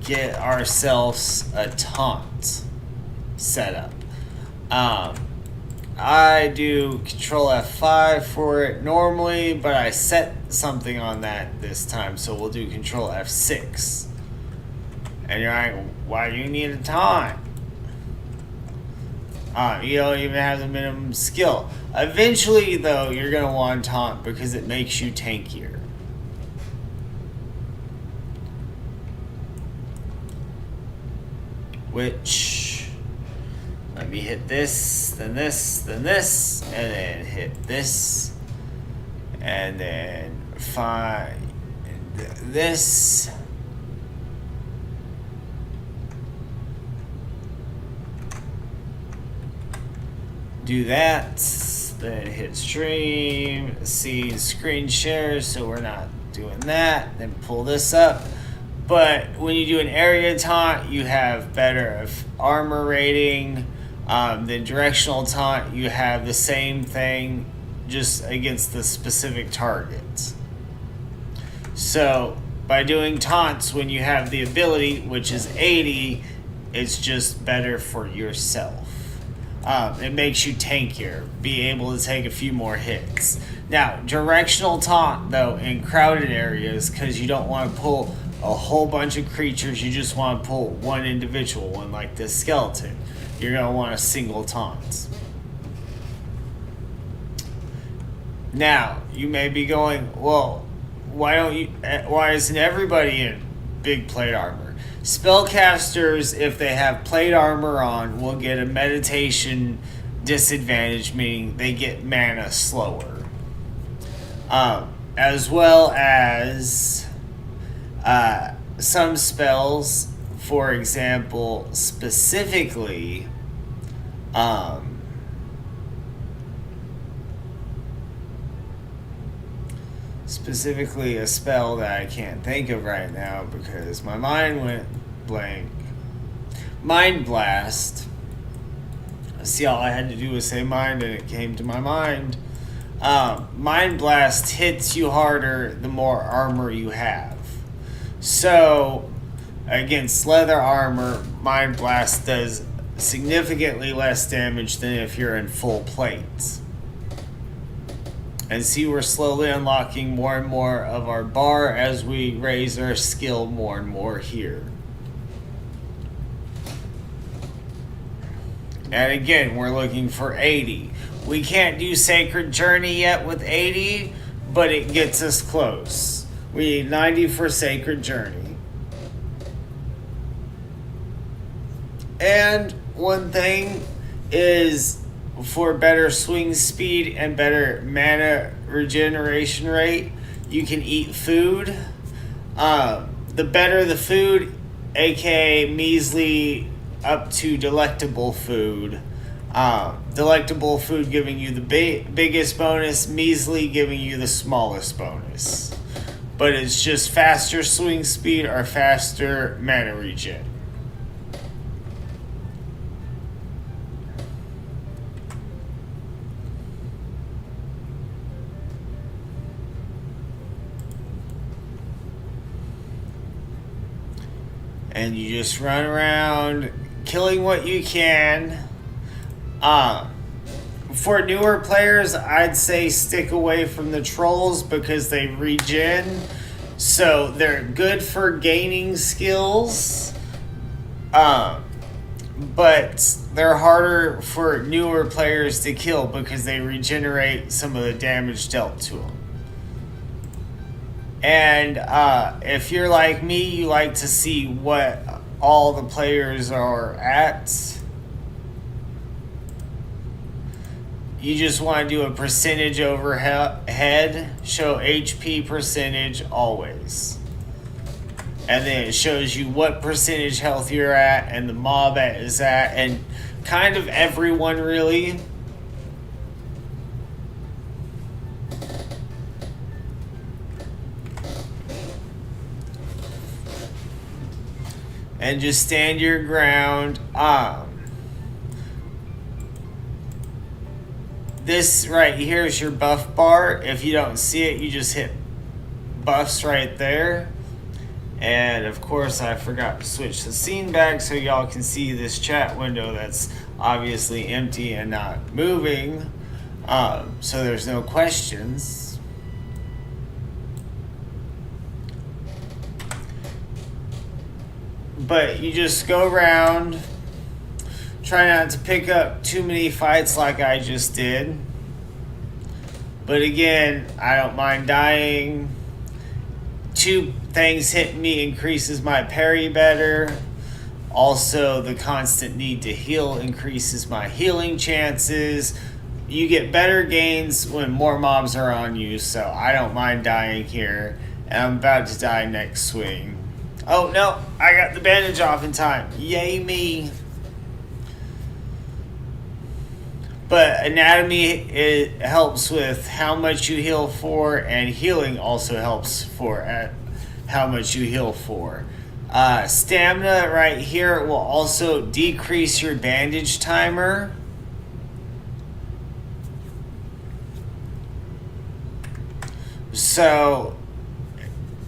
Get ourselves a taunt set up. I do Control F5 for it normally, but I set something on that this time, so we'll do Control F6. And you're like, why do you need a taunt? You don't even have the minimum skill. Eventually, though, you're going to want taunt because it makes you tankier. Which, let me hit this, then this, then this, and then hit this, and then find this. Do that, then hit stream, see screen share, so we're not doing that, then pull this up. But when you do an area taunt, you have better armor rating. The directional taunt, you have the same thing, just against the specific target. So by doing taunts when you have the ability, which is 80, it's just better for yourself. It makes you tankier, be able to take a few more hits. Now, directional taunt, though, in crowded areas, because you don't want to pull a whole bunch of creatures, you just want to pull one individual one, like this skeleton. You're going to want a single taunt. Now, you may be going, well, why isn't everybody in big plate armor? Spellcasters, if they have plate armor on, will get a meditation disadvantage, meaning they get mana slower. As well as some spells, for example, specifically a spell that I can't think of right now because my mind went blank. Mind Blast. See, all I had to do was say mind and it came to my mind. Mind Blast hits you harder the more armor you have. So, against leather armor, Mind Blast does significantly less damage than if you're in full plate. And see, we're slowly unlocking more and more of our bar as we raise our skill more and more here. And again, we're looking for 80. We can't do Sacred Journey yet with 80, but it gets us close. We need 90 for Sacred Journey. And one thing is, for better swing speed and better mana regeneration rate, you can eat food. The better the food, aka measly up to delectable food. Delectable food giving you the biggest bonus, measly giving you the smallest bonus. But it's just faster swing speed or faster mana regen. And you just run around killing what you can. For newer players, I'd say stick away from the trolls because they regen. So they're good for gaining skills. But they're harder for newer players to kill because they regenerate some of the damage dealt to them. And if you're like me, you like to see what all the players are at. You just want to do a percentage overhead, show HP percentage always. And then it shows you what percentage health you're at and the mob is at, and kind of everyone really. And just stand your ground. This right here is your buff bar. If you don't see it, you just hit buffs right there. And of course, I forgot to switch the scene back so y'all can see this chat window that's obviously empty and not moving. So there's no questions. But you just go around, try not to pick up too many fights like I just did. But again, I don't mind dying. 2 things hitting me increases my parry better. Also, the constant need to heal increases my healing chances. You get better gains when more mobs are on you, so I don't mind dying here. And I'm about to die next swing. Oh no, I got the bandage off in time. Yay me. But anatomy, it helps with how much you heal for, and healing also helps for at how much you heal for. Stamina right here will also decrease your bandage timer. So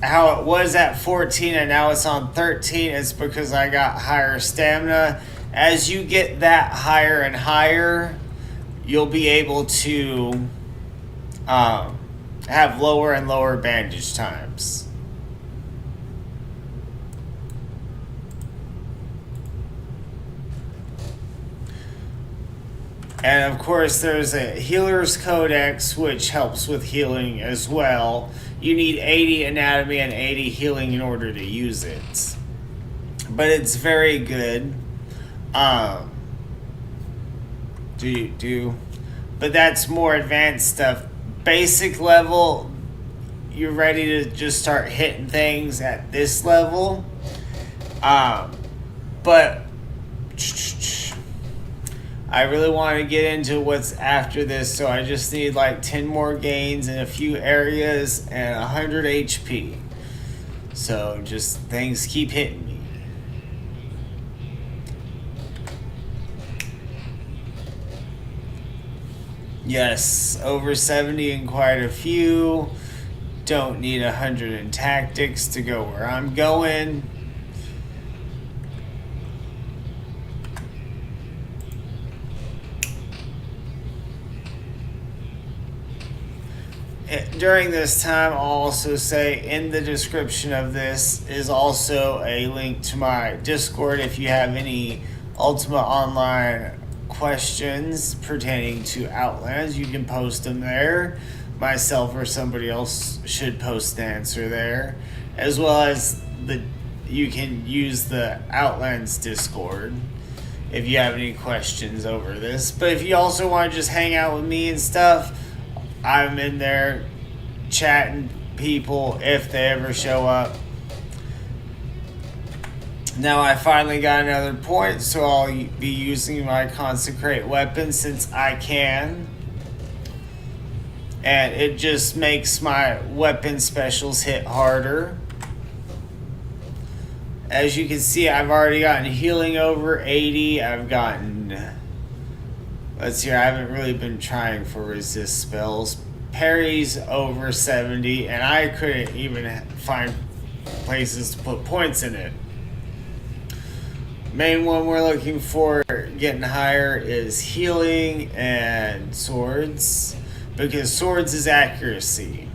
how it was at 14 and now it's on 13 is because I got higher stamina. As you get that higher and higher, you'll be able to have lower and lower bandage times. And of course, there's a Healer's Codex, which helps with healing as well. You need 80 anatomy and 80 healing in order to use it. but it's very good. But that's more advanced stuff. Basic level, you're ready to just start hitting things at this level. But I really want to get into what's after this, so I just need like 10 more gains in a few areas and 100 HP. So just things keep hitting me. Yes, over 70 in quite a few. Don't need 100 in tactics to go where I'm going. During this time, I'll also say in the description of this is also a link to my Discord. If you have any Ultima Online questions pertaining to Outlands, you can post them there. Myself or somebody else should post the answer there, as well as you can use the Outlands Discord if you have any questions over this. But if you also want to just hang out with me and stuff, I'm in there chatting people if they ever show up. Now I finally got another point, so I'll be using my consecrate weapon since I can. And it just makes my weapon specials hit harder. As you can see, I've already gotten healing over 80. I've gotten... Let's see, I haven't really been trying for resist spells. Parry's over 70, and I couldn't even find places to put points in it. Main one we're looking for getting higher is healing and swords, because swords is accuracy.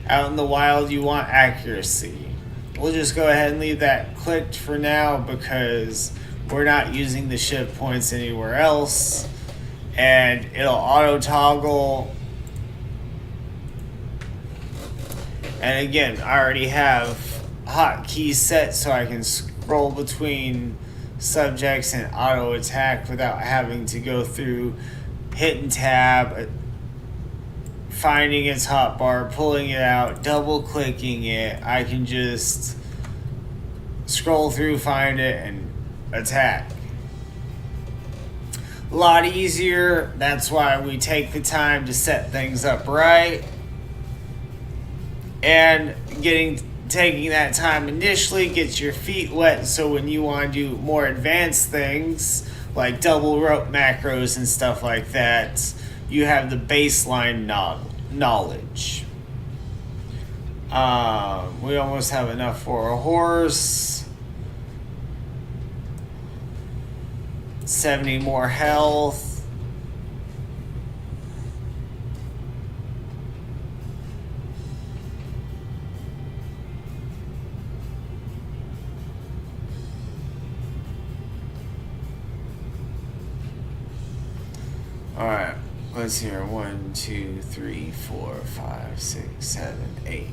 Out in the wild, you want accuracy. We'll just go ahead and leave that clicked for now because we're not using the shift points anywhere else, and it'll auto toggle. And again, I already have hotkeys set so I can scroll between subjects and auto attack without having to go through hitting tab, finding its hotbar, pulling it out, double clicking it. I can just scroll through, find it, and attack. A lot easier. That's why we take the time to set things up right. And taking that time initially gets your feet wet, so when you want to do more advanced things like double rope macros and stuff like that, you have the baseline knowledge. We almost have enough for a horse. 70 more health. Alright, let's see here. 1, 2, 3, 4, 5, 6, 7, 8.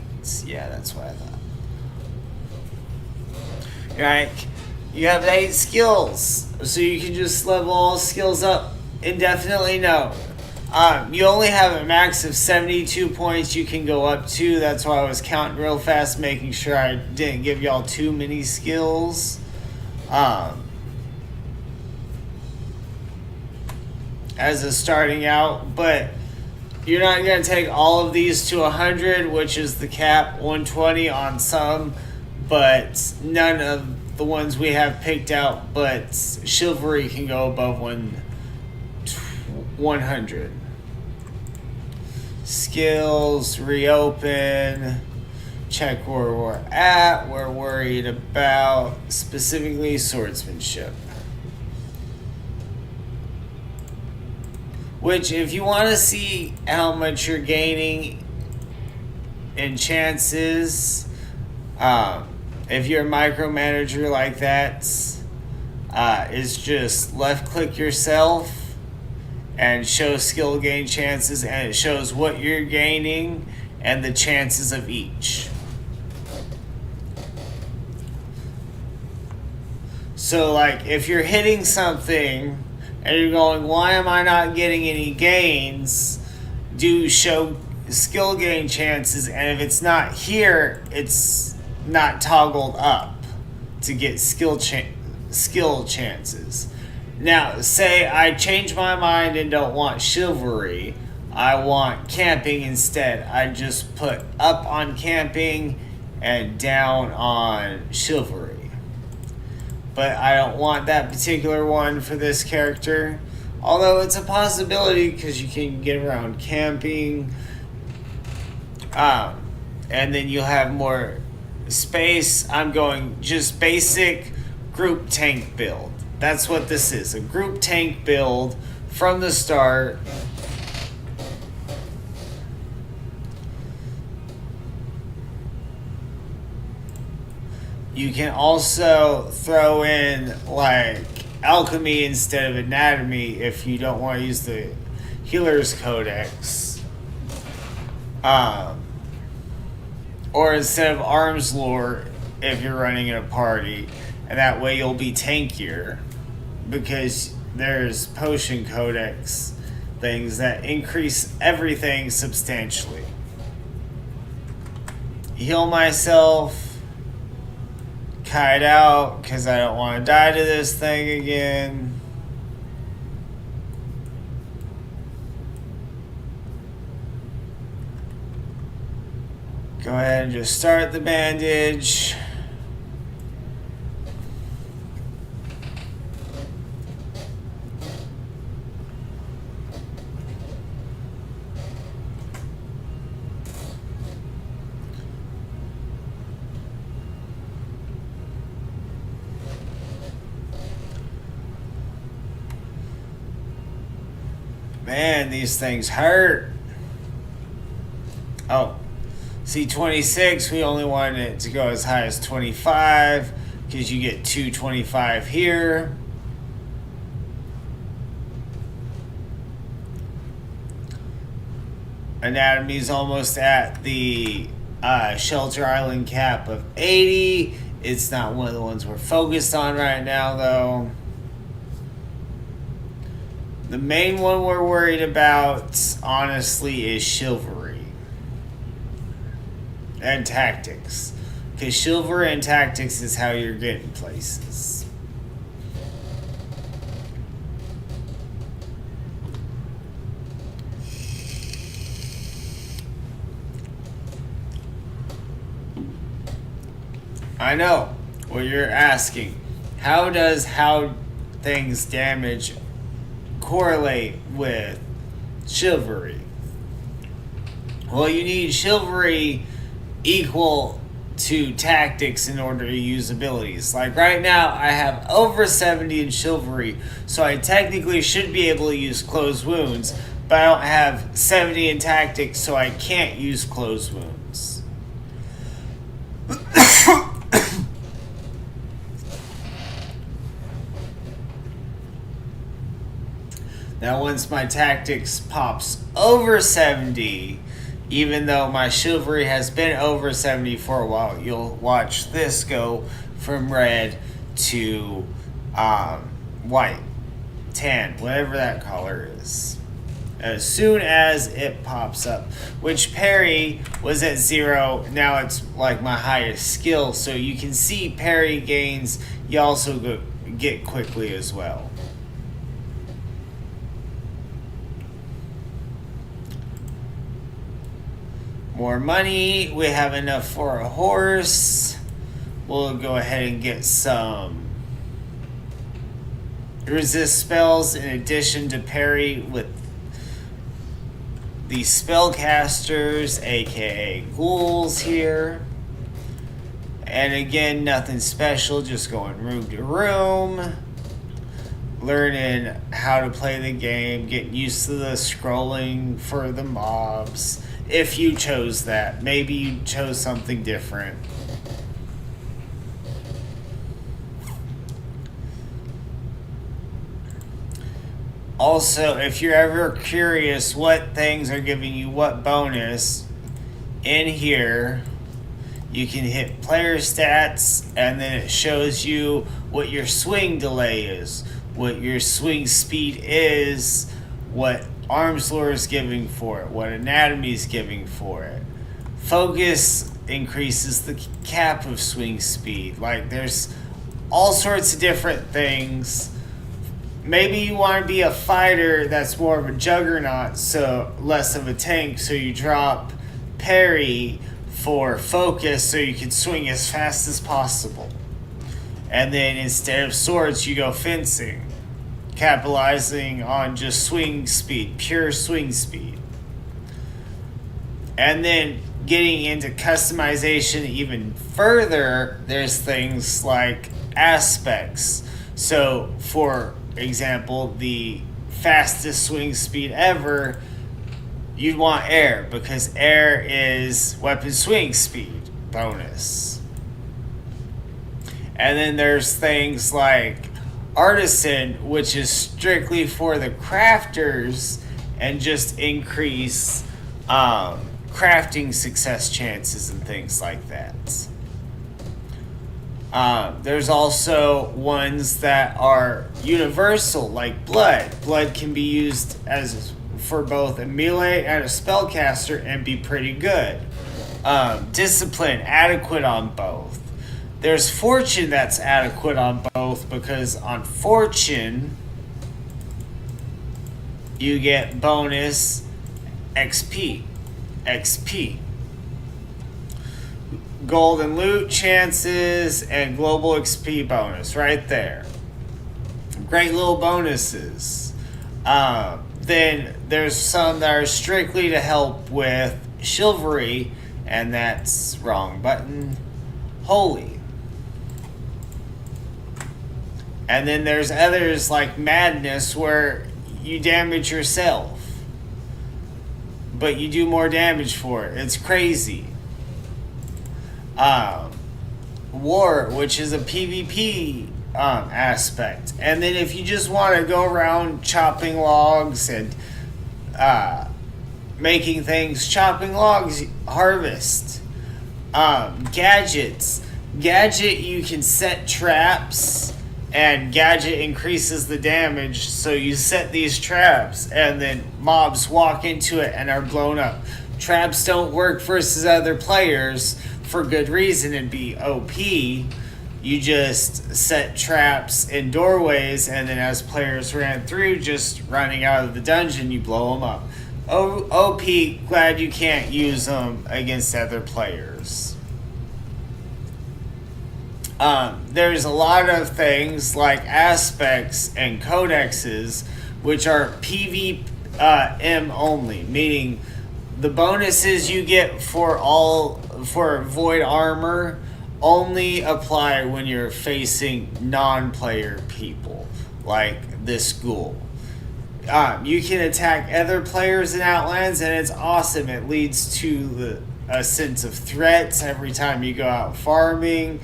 Yeah, that's what I thought. Right, you have 8 skills, so you can just level all skills up indefinitely. No, you only have a max of 72 points you can go up to. That's why I was counting real fast, making sure I didn't give y'all too many skills. As a starting out, but you're not going to take all of these to 100, which is the cap. 120 on some, but none of the ones we have picked out, but chivalry can go above 100. Skills, reopen, check where we're at. We're worried about specifically swordsmanship. Which, if you want to see how much you're gaining in chances, if you're a micromanager like that, is just left click yourself and show skill gain chances, and it shows what you're gaining and the chances of each. So, like, if you're hitting something and you're going, why am I not getting any gains? Do show skill gain chances, and if it's not here, it's not toggled up to get skill chances. Now, say I change my mind and don't want chivalry. I want camping instead. I just put up on camping and down on chivalry. But I don't want that particular one for this character. Although it's a possibility because you can get around camping. And then you'll have more space. I'm going just basic group tank build. That's what this is. A group tank build from the start. You can also throw in like alchemy instead of anatomy if you don't want to use the healer's codex. Or instead of arms lore if you're running in a party. And that way you'll be tankier. Because there's potion codex things that increase everything substantially. Heal myself. Kite out because I don't want to die to this thing again. Go ahead and just start the bandage. Man, these things hurt. Oh, see 26, we only wanted it to go as high as 25 because you get 225 here. Anatomy's almost at the Shelter Island cap of 80. It's not one of the ones we're focused on right now, though. The main one we're worried about, honestly, is chivalry and tactics. Because chivalry and tactics is how you're getting places. I know what you're asking. How does how things damage correlate with chivalry? Well, you need chivalry equal to tactics in order to use abilities. Like right now, I have over 70 in chivalry, so I technically should be able to use closed wounds, but I don't have 70 in tactics, so I can't use closed wounds. Now, once my tactics pops over 70, even though my chivalry has been over 70 for a while, you'll watch this go from red to white, tan, whatever that color is. As soon as it pops up, which parry was at 0, now it's like my highest skill, so you can see parry gains you also get quickly as well. More money. We have enough for a horse. We'll go ahead and get some resist spells in addition to parry with the spellcasters, aka ghouls here. And again, nothing special, just going room to room, learning how to play the game, getting used to the scrolling for the mobs. If you chose that. Maybe you chose something different. Also, if you're ever curious what things are giving you what bonus, in here, You can hit player stats, and then it shows you what your swing delay is, what your swing speed is, what arms lore is giving for it, what anatomy is giving for it. Focus increases the cap of swing speed. Like, there's all sorts of different things. Maybe you want to be a fighter that's more of a juggernaut, so less of a tank, so you drop parry for focus so you can swing as fast as possible. And then instead of swords, you go fencing, capitalizing on just swing speed, pure swing speed. And then getting into customization even further, there's things like aspects. So, for example, the fastest swing speed ever, you'd want air, because air is weapon swing speed bonus. And then there's things like artisan, which is strictly for the crafters and just increase crafting success chances and things like that. There's also ones that are universal, like blood. Blood can be used as for both a melee and a spellcaster and be pretty good. Discipline, adequate on both. There's fortune that's adequate on both, because on fortune you get bonus XP. Gold and loot chances and global XP bonus right there. Great little bonuses. Then there's some that are strictly to help with chivalry, and that's wrong button. Holy. And then there's others like madness, where you damage yourself, but you do more damage for it. It's crazy. War, which is a PvP aspect. And then if you just want to go around chopping logs and making things, chopping logs, harvest. Gadgets. Gadget, you can set traps, and gadget increases the damage, so you set these traps and then mobs walk into it and are blown up. Traps don't work versus other players for good reason and be OP. You just set traps in doorways, and then as players ran through, just running out of the dungeon, you blow them up. OP, glad you can't use them against other players. There's a lot of things like aspects and codexes, which are PvM only, meaning the bonuses you get for void armor only apply when you're facing non-player people, like this ghoul. You can attack other players in Outlands, and it's awesome. It leads to a sense of threats every time you go out farming.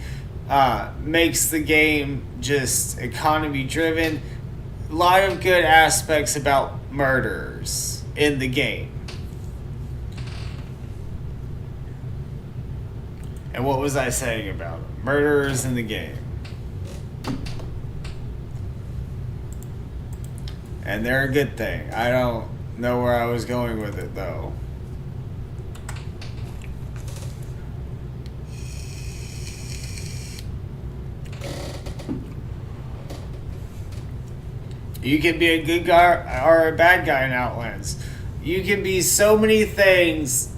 Makes the game just economy driven. A lot of good aspects about murderers in the game. And what was I saying about them? Murderers in the game. And they're a good thing. I don't know where I was going with it, though. You can be a good guy or a bad guy in Outlands. You can be so many things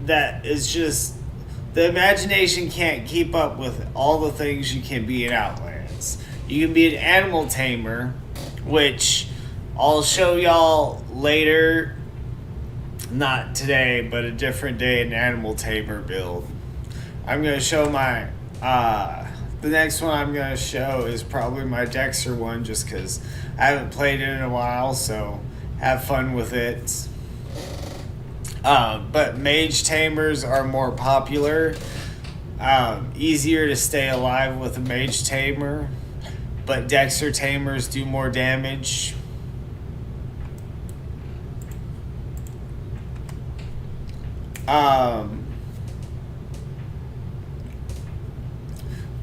that is just... the imagination can't keep up with all the things you can be in Outlands. You can be an animal tamer, which I'll show y'all later. Not today, but a different day, an animal tamer build. I'm going to show my... the next one I'm going to show is probably my Dexxer one, just because I haven't played it in a while, so have fun with it. But mage tamers are more popular. Easier to stay alive with a mage tamer, but Dexxer tamers do more damage.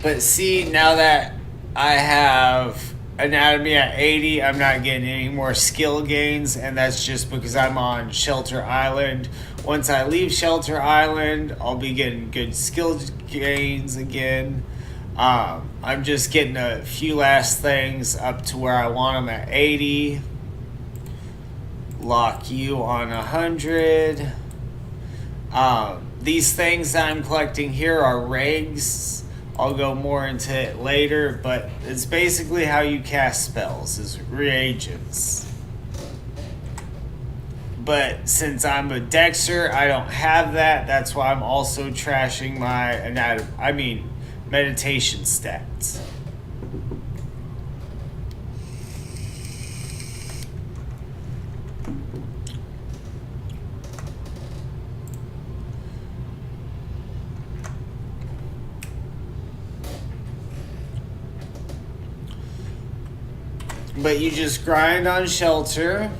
But see, now that I have anatomy at 80, I'm not getting any more skill gains, and that's just because I'm on Shelter Island. Once I leave Shelter Island, I'll be getting good skill gains again. I'm just getting a few last things up to where I want them at 80. Lock you on 100. These things that I'm collecting here are regs. I'll go more into it later, but it's basically how you cast spells, is reagents. But since I'm a Dexxer, I don't have that. That's why I'm also trashing my meditation stats. But you just grind on Shelter.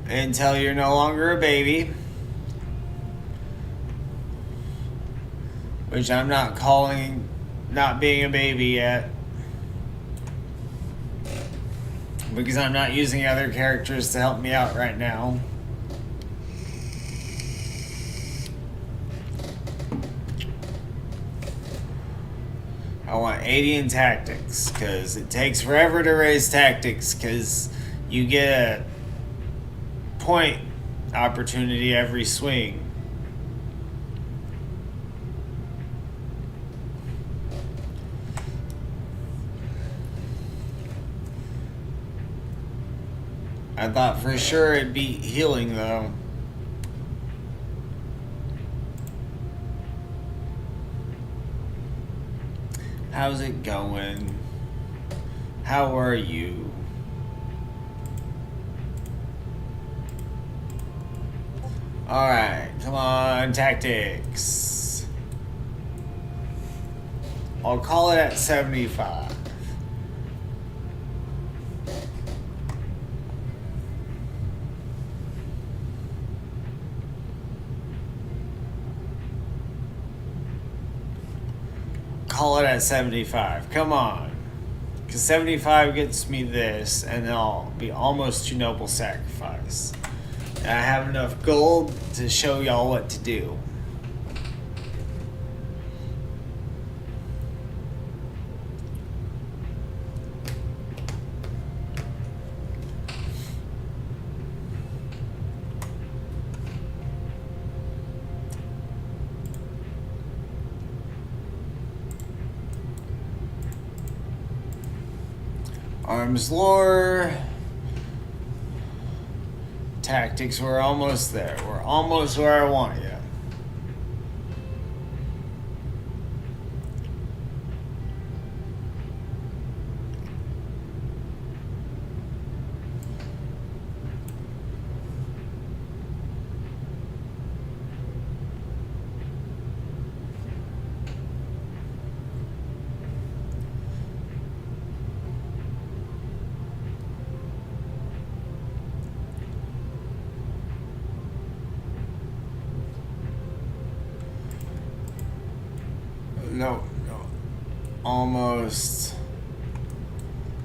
Until you're no longer a baby. Which I'm not calling not being a baby yet. Because I'm not using other characters to help me out right now. I want 80 in tactics, because it takes forever to raise tactics, because you get a point opportunity every swing. I thought for sure it'd be healing, though. How's it going? How are you? Alright, come on, tactics. I'll call it at 75. Call it at 75. Come on. Because 75 gets me this, and then I'll be almost to Noble Sacrifice. And I have enough gold to show y'all what to do. Arms lore. Tactics, we're almost there. We're almost where I want you. No, almost.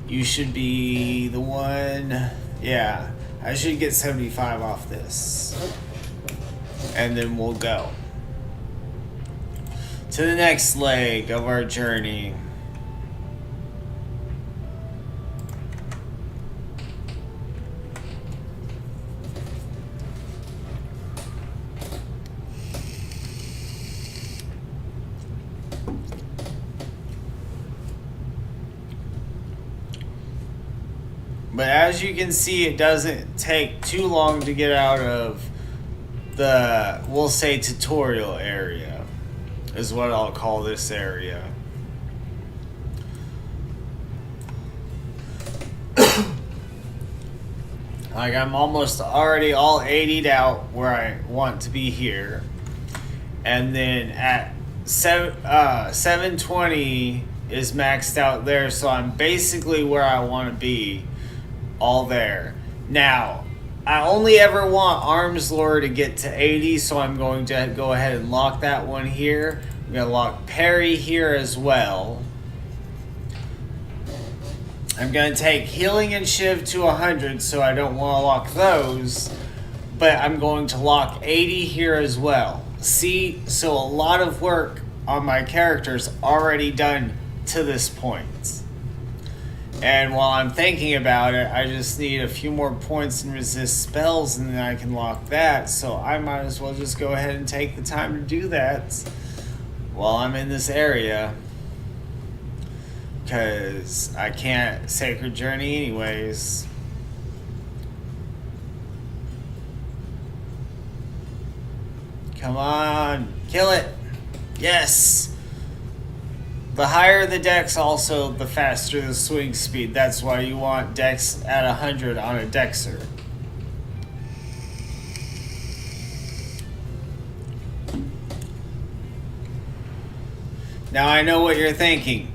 You should be the one. Yeah, I should get 75 off this. And then we'll go to the next leg of our journey. But as you can see, it doesn't take too long to get out of the, we'll say, tutorial area, is what I'll call this area. Like, I'm almost already all 80'd out where I want to be here. And then at 720 is maxed out there, so I'm basically where I want to be. All there. Now, I only ever want arms lore to get to 80, so I'm going to go ahead and lock that one here. I'm going to lock parry here as well. I'm going to take healing and shiv to 100, so I don't want to lock those. But I'm going to lock 80 here as well. See, so a lot of work on my character's already done to this point. And while I'm thinking about it, I just need a few more points and resist spells, and then I can lock that. So I might as well just go ahead and take the time to do that while I'm in this area. Because I can't Sacred Journey anyways. Come on, kill it. Yes. The higher the dex, also the faster the swing speed. That's why you want dex at 100 on a Dexxer. Now I know what you're thinking.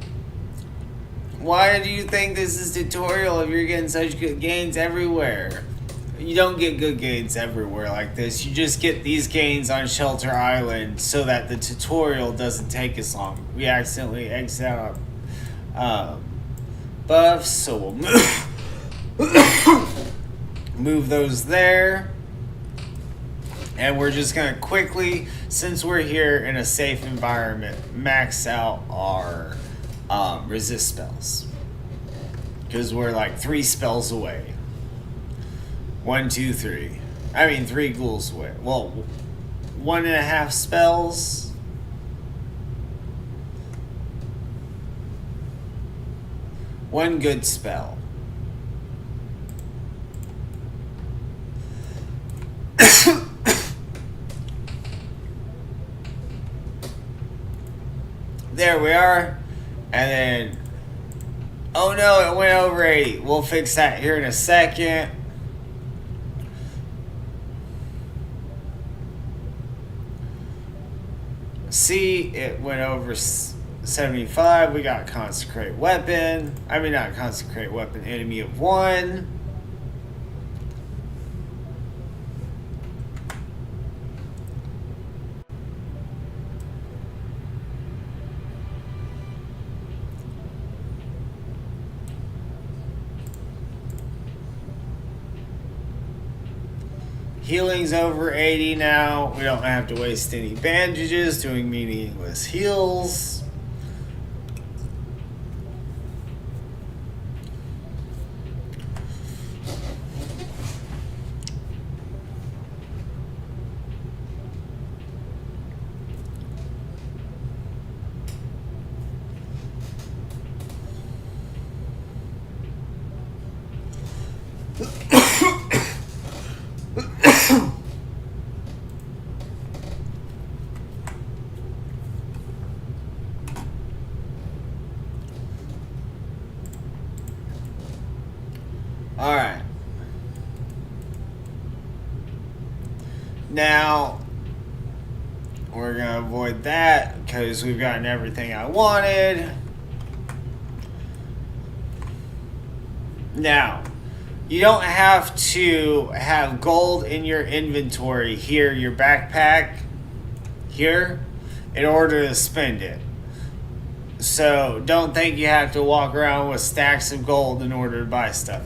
Why do you think this is tutorial if you're getting such good gains everywhere? You don't get good gains everywhere like this. You just get these gains on Shelter Island so that the tutorial doesn't take as long. We accidentally exit out buffs, so we'll move those there. And we're just going to quickly, since we're here in a safe environment, max out our resist spells. Because we're like 3 spells away. 1, 2, 3. I mean 3 ghouls away. Well, 1.5 spells. One good spell. There we are. And then, oh no, it went over 80. We'll fix that here in a second. See, it went over 75. We got Consecrate Weapon. I mean, not Consecrate Weapon, Enemy of 1. Healing's over 80 now. We don't have to waste any bandages doing meaningless heals. Alright. Now, we're going to avoid that because we've gotten everything I wanted. Now, you don't have to have gold in your inventory here, your backpack here, in order to spend it. So don't think you have to walk around with stacks of gold in order to buy stuff.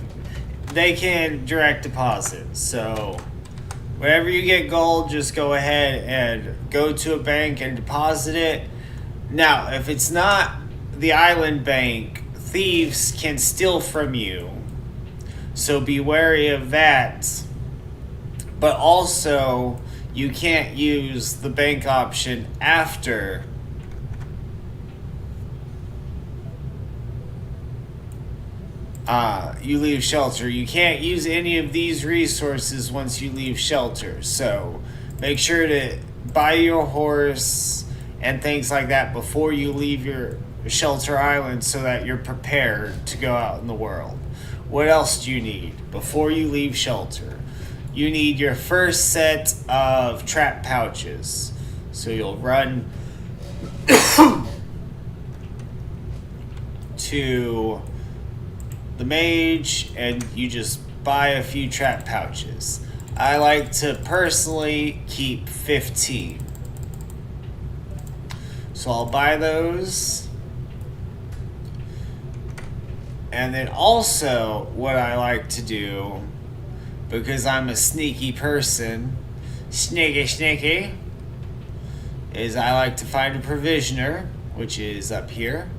They can direct deposit. So whenever you get gold, just go ahead and go to a bank and deposit it. Now, if it's not the island bank, thieves can steal from you. So be wary of that. But also, you can't use the bank option after you leave shelter. You can't use any of these resources once you leave shelter. So make sure to buy your horse and things like that before you leave your shelter island so that you're prepared to go out in the world. What else do you need before you leave shelter? You need your first set of trap pouches. So you'll run to the mage and you just buy a few trap pouches. I like to personally keep 15. So I'll buy those. And then also what I like to do, because I'm a sneaky person, sneaky, is I like to find a provisioner, which is up here.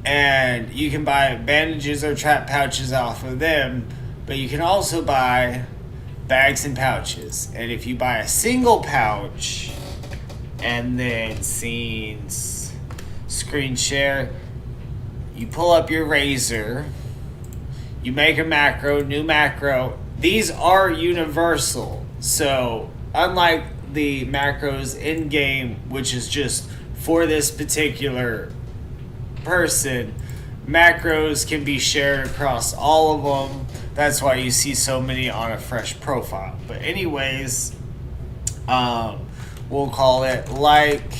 And you can buy bandages or trap pouches off of them, but you can also buy bags and pouches. And if you buy a single pouch and then scenes, screen share, you pull up your razor, you make a macro, new macro. These are universal. So unlike the macros in game, which is just for this particular person, macros can be shared across all of them. That's why you see so many on a fresh profile. But anyways, we'll call it like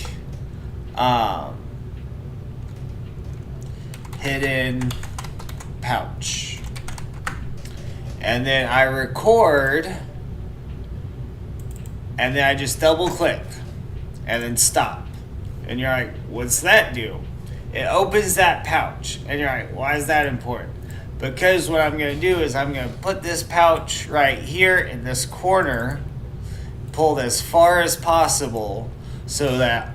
hidden pouch. And then I record, and then I just double click and then stop. And you're like, what's that do? It opens that pouch. And you're like, why is that important? Because what I'm going to do is I'm going to put this pouch right here in this corner, pull as far as possible so that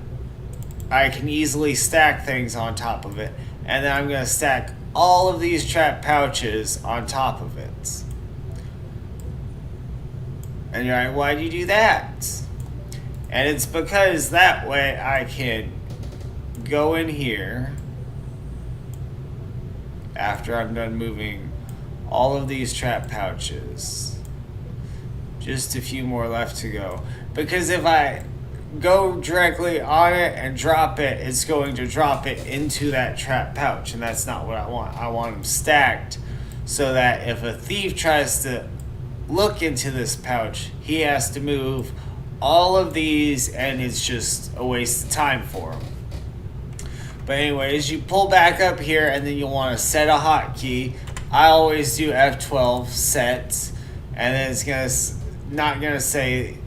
I can easily stack things on top of it. And then I'm going to stack all of these trap pouches on top of it. And you're like, why do you do that? And it's because that way I can go in here after I'm done moving all of these trap pouches. Just a few more left to go. Because if I go directly on it and drop it, it's going to drop it into that trap pouch. And that's not what I want. I want them stacked so that if a thief tries to look into this pouch, he has to move all of these and it's just a waste of time for him. But anyways, you pull back up here and then you'll want to set a hotkey. I always do F12 set, and then it's not gonna say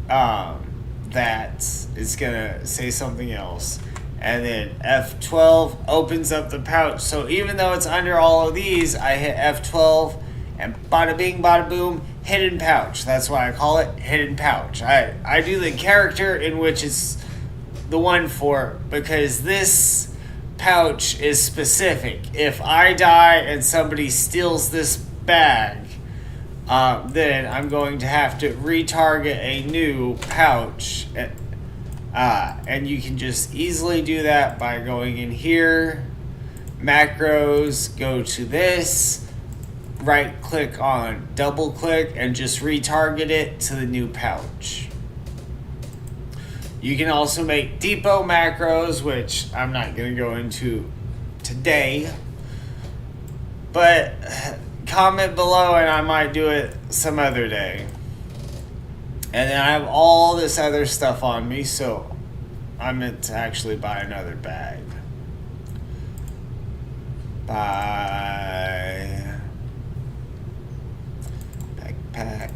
that. It's gonna say something else. And then F12 opens up the pouch. So even though it's under all of these, I hit F12 and bada bing, bada boom, hidden pouch. That's why I call it hidden pouch. I do the character in which it's the one for, because this pouch is specific. If I die and somebody steals this bag, then I'm going to have to retarget a new pouch. And you can just easily do that by going in here, macros, go to this, right click on double click and just retarget it to the new pouch. You can also make depot macros, which I'm not going to go into today, but comment below and I might do it some other day. And then I have all this other stuff on me, so I meant to actually buy another bag. Buy backpack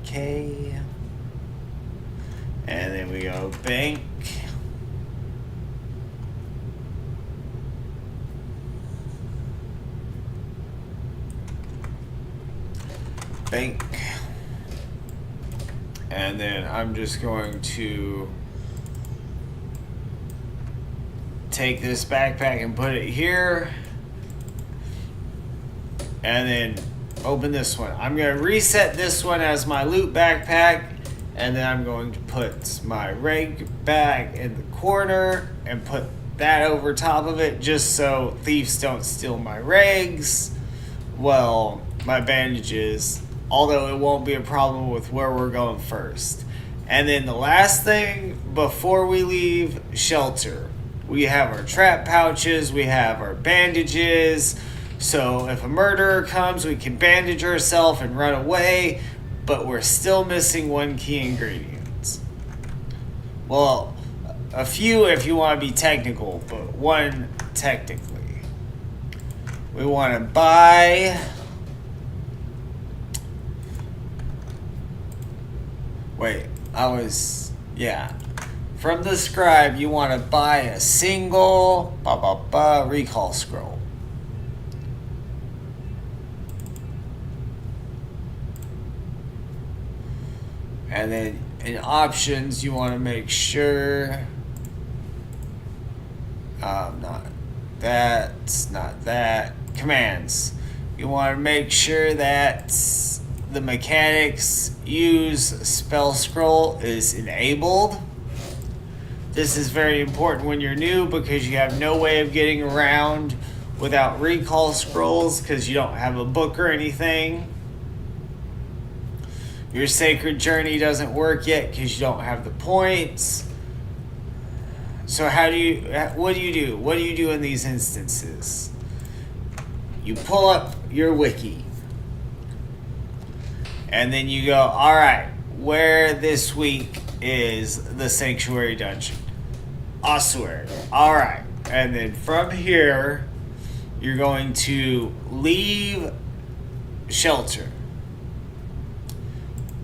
K. And then we go bank. Bank. And then I'm just going to take this backpack and put it here. And then open this one. I'm going to reset this one as my loot backpack. And then I'm going to put my reg bag in the corner and put that over top of it just so thieves don't steal my regs. Well, my bandages, although it won't be a problem with where we're going first. And then the last thing before we leave shelter, we have our trap pouches, we have our bandages. So if a murderer comes, we can bandage ourselves and run away. But we're still missing one key ingredient. Well, a few if you want to be technical, but one technically. We want to buy... Wait, yeah. From the scribe, you want to buy a single recall scroll. And then in options, you want to make sure... not that. Commands. You want to make sure that the mechanics use spell scroll is enabled. This is very important when you're new because you have no way of getting around without recall scrolls because you don't have a book or anything. Your sacred journey doesn't work yet because you don't have the points. So what do you do? What do you do in these instances? You pull up your wiki. And then you go, all right, where this week is the sanctuary dungeon? Ossuary. All right. And then from here, you're going to leave shelter.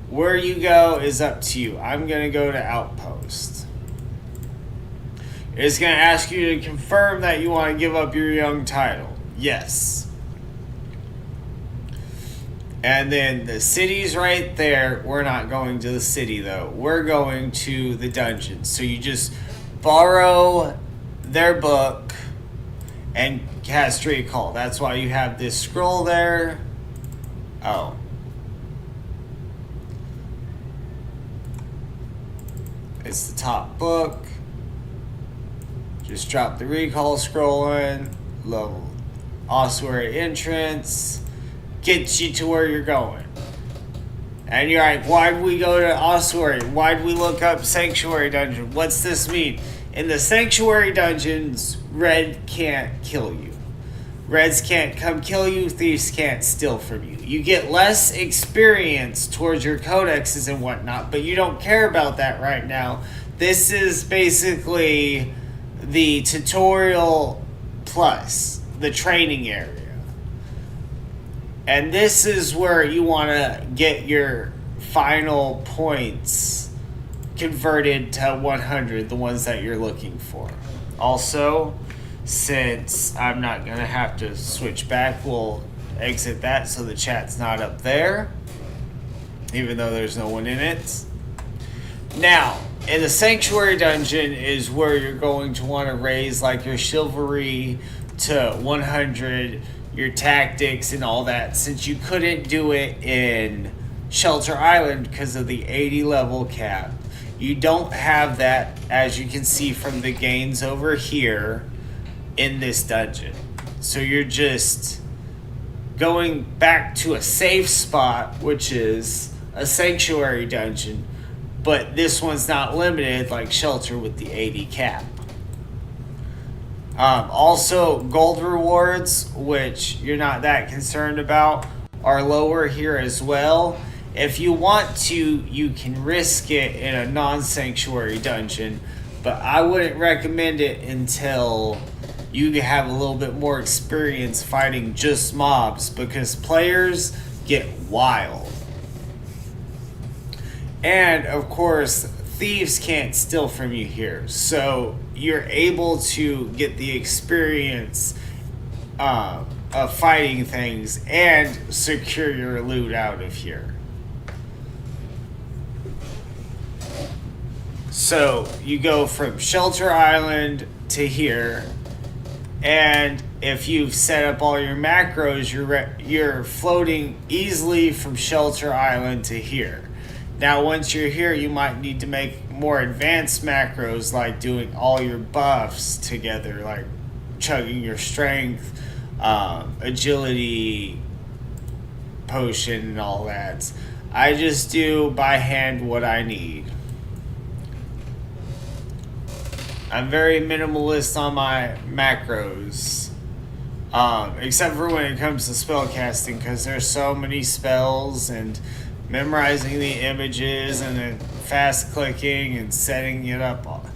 Where you go is up to you. I'm going to go to outpost. It's going to ask you to confirm that you want to give up your young title. Yes. And then the city's right there. We're not going to the city, though. We're going to the dungeon. So you just borrow their book and cast recall. That's why you have this scroll there. Oh. It's the top book. Just drop the recall scroll in. Level ossuary entrance. Gets you to where you're going. And you're like, why'd we go to ossuary? Why'd we look up sanctuary dungeon? What's this mean? In the sanctuary dungeons, red can't kill you. Reds can't come kill you. Thieves can't steal from you. You get less experience towards your codexes and whatnot, but you don't care about that right now. This is basically the tutorial plus the training area. And this is where you want to get your final points converted to 100, the ones that you're looking for. Also, since I'm not going to have to switch back, we'll exit that so the chat's not up there, even though there's no one in it. Now, in the Sanctuary Dungeon is where you're going to want to raise like your chivalry to 100, your tactics and all that, since you couldn't do it in Shelter Island because of the 80 level cap. You don't have that, as you can see from the gains over here in this dungeon. So you're just going back to a safe spot, which is a sanctuary dungeon, but this one's not limited like Shelter with the 80 cap. Also, gold rewards, which you're not that concerned about, are lower here as well. If you want to, you can risk it in a non-sanctuary dungeon, but I wouldn't recommend it until you have a little bit more experience fighting just mobs, because players get wild. And, of course, thieves can't steal from you here, so you're able to get the experience of fighting things and secure your loot out of here. So you go from Shelter Island to here, and if you've set up all your macros, you're floating easily from Shelter Island to here. Now, once you're here, you might need to make more advanced macros, like doing all your buffs together, like chugging your strength, agility potion, and all that. I just do by hand what I need. I'm very minimalist on my macros, except for when it comes to spell casting, because there's so many spells and memorizing the images and then fast clicking and setting it up.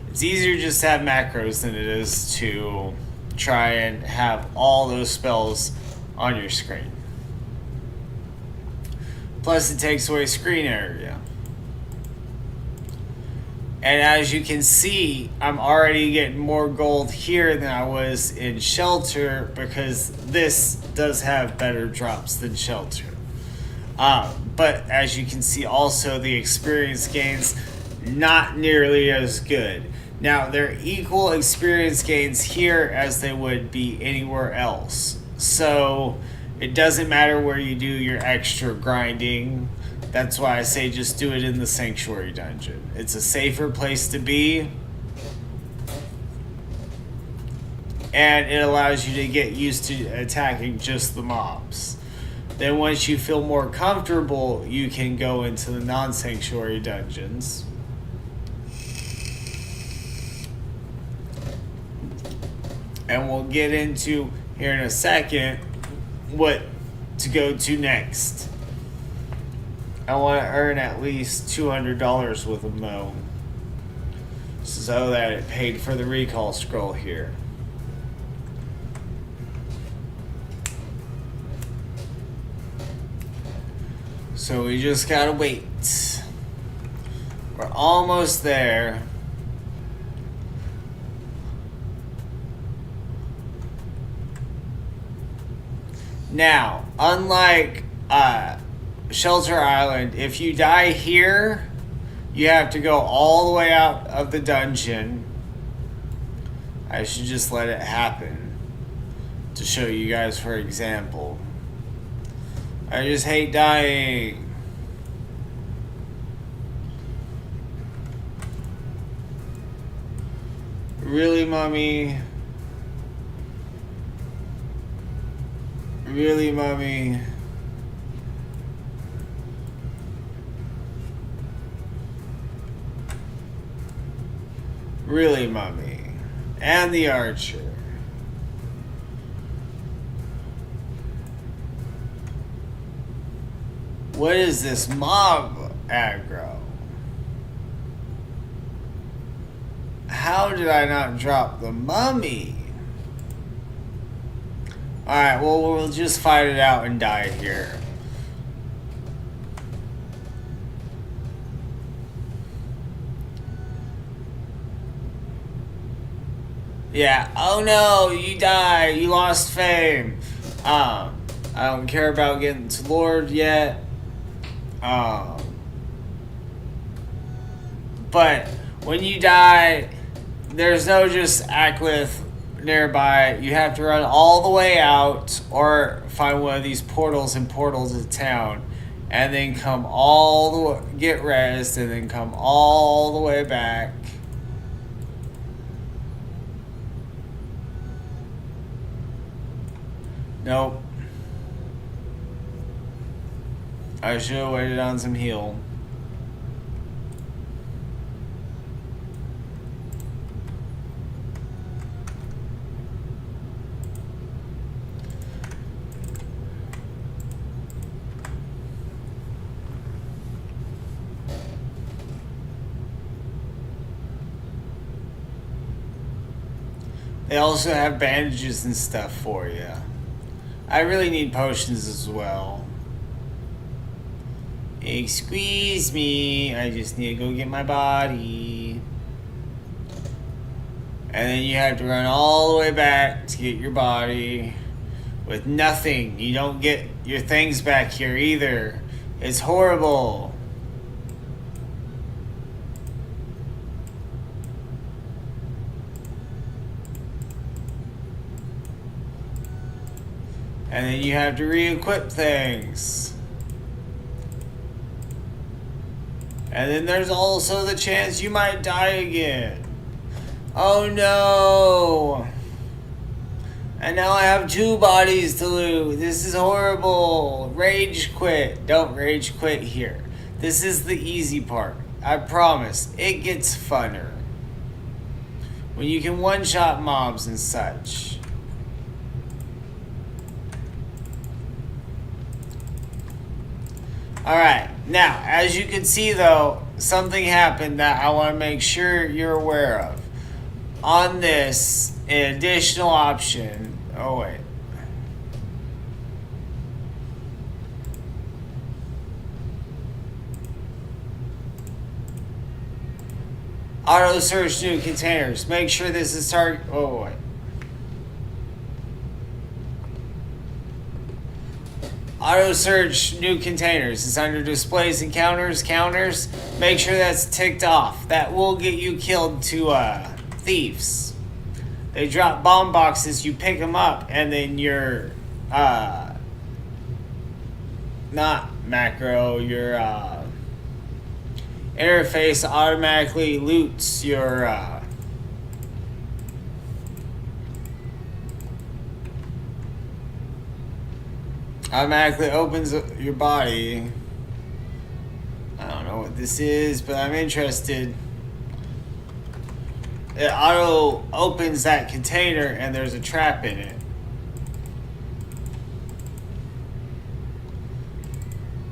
It's easier just to have macros than it is to try and have all those spells on your screen. Plus, it takes away screen area. And as you can see, I'm already getting more gold here than I was in Shelter because this does have better drops than Shelter. But as you can see also, the experience gains not nearly as good. Now, they're equal experience gains here as they would be anywhere else. So it doesn't matter where you do your extra grinding. That's why I say just do it in the Sanctuary dungeon. It's a safer place to be. And it allows you to get used to attacking just the mobs. Then once you feel more comfortable, you can go into the non-Sanctuary dungeons. And we'll get into here in a second what to go to next. I want to earn at least $200 with a Mo, so that it paid for the recall scroll here. So we just gotta wait. We're almost there. Now, unlike Shelter Island, if you die here, you have to go all the way out of the dungeon. I should just let it happen to show you guys for example. I just hate dying. Really, mommy? Really, mommy? Really, mommy? And the archer. What is this mob aggro? How did I not drop the mummy? Alright, well, we'll just fight it out and die here. Yeah, oh no, you died, you lost fame. I don't care about getting to Lord yet. But when you die, there's no just Aklith nearby. You have to run all the way out or find one of these portals and portals of town and then come all the way, get rezzed and then come all the way back. Nope. I should have waited on some heal. They also have bandages and stuff for you. I really need potions as well. Excuse me, I just need to go get my body. And then you have to run all the way back to get your body with nothing. You don't get your things back here either. It's horrible. And then you have to re-equip things. And then there's also the chance you might die again. Oh no! And now I have 2 bodies to loot. This is horrible. Rage quit. Don't rage quit here. This is the easy part. I promise. It gets funner when you can one-shot mobs and such. Alright, now, as you can see though, something happened that I want to make sure you're aware of. On this, an additional option. Oh, wait. Auto search new containers. Make sure this is target. Oh, wait. Auto search new containers. It's under displays and counters. Counters. Make sure that's ticked off. That will get you killed to thieves. They drop bomb boxes. You pick them up, and then your not macro. Your interface automatically loots your automatically opens your body. I don't know what this is, but I'm interested. It auto opens that container and there's a trap in it.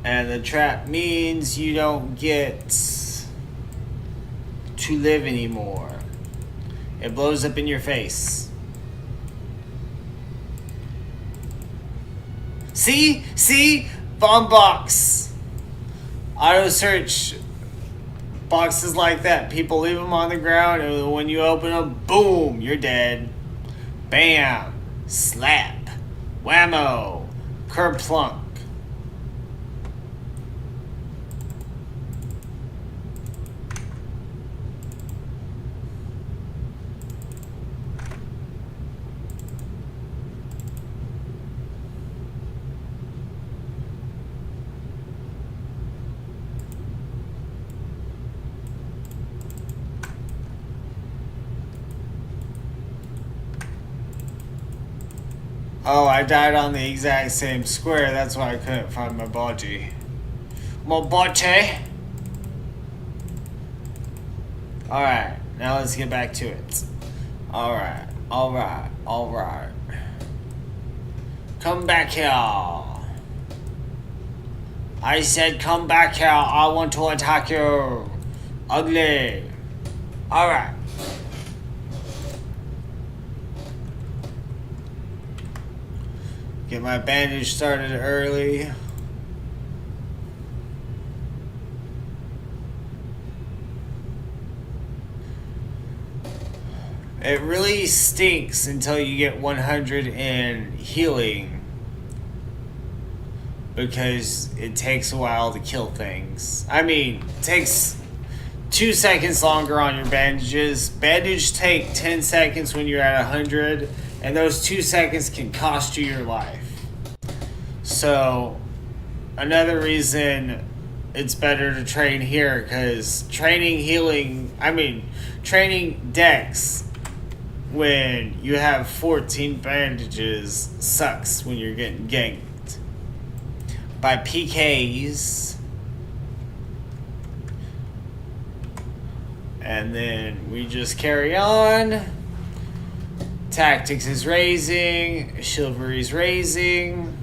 And the trap means you don't get to live anymore. It blows up in your face. See? See? Bomb box. Auto search boxes like that. People leave them on the ground, and when you open them, boom, you're dead. Bam. Slap. Whammo. Kerplunk. Oh, I died on the exact same square. That's why I couldn't find my body. My body. Alright, now let's get back to it. Alright, alright, alright. Come back here. I said come back here. I want to attack you. Ugly. Alright. Get my bandage started early. It really stinks until you get 100 in healing, because it takes a while to kill things. I mean, it takes 2 seconds longer on your bandages. Bandages take 10 seconds when you're at 100. And those 2 seconds can cost you your life. So, another reason it's better to train here, because training Dex when you have 14 bandages sucks when you're getting ganked by PKs. And then we just carry on. Tactics is raising, chivalry's raising.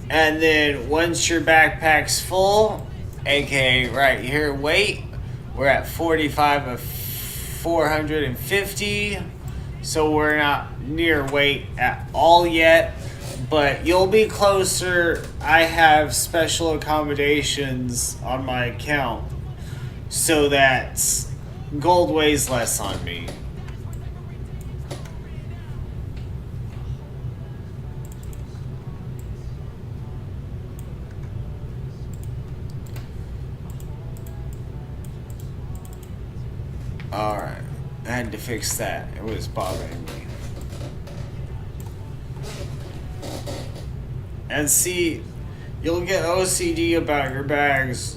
And then once your backpack's full, aka right here, weight, we're at 45 of 450. So we're not near weight at all yet. But you'll be closer. I have special accommodations on my account so that gold weighs less on me. Alright, I had to fix that. It was bothering me. And see, you'll get OCD about your bags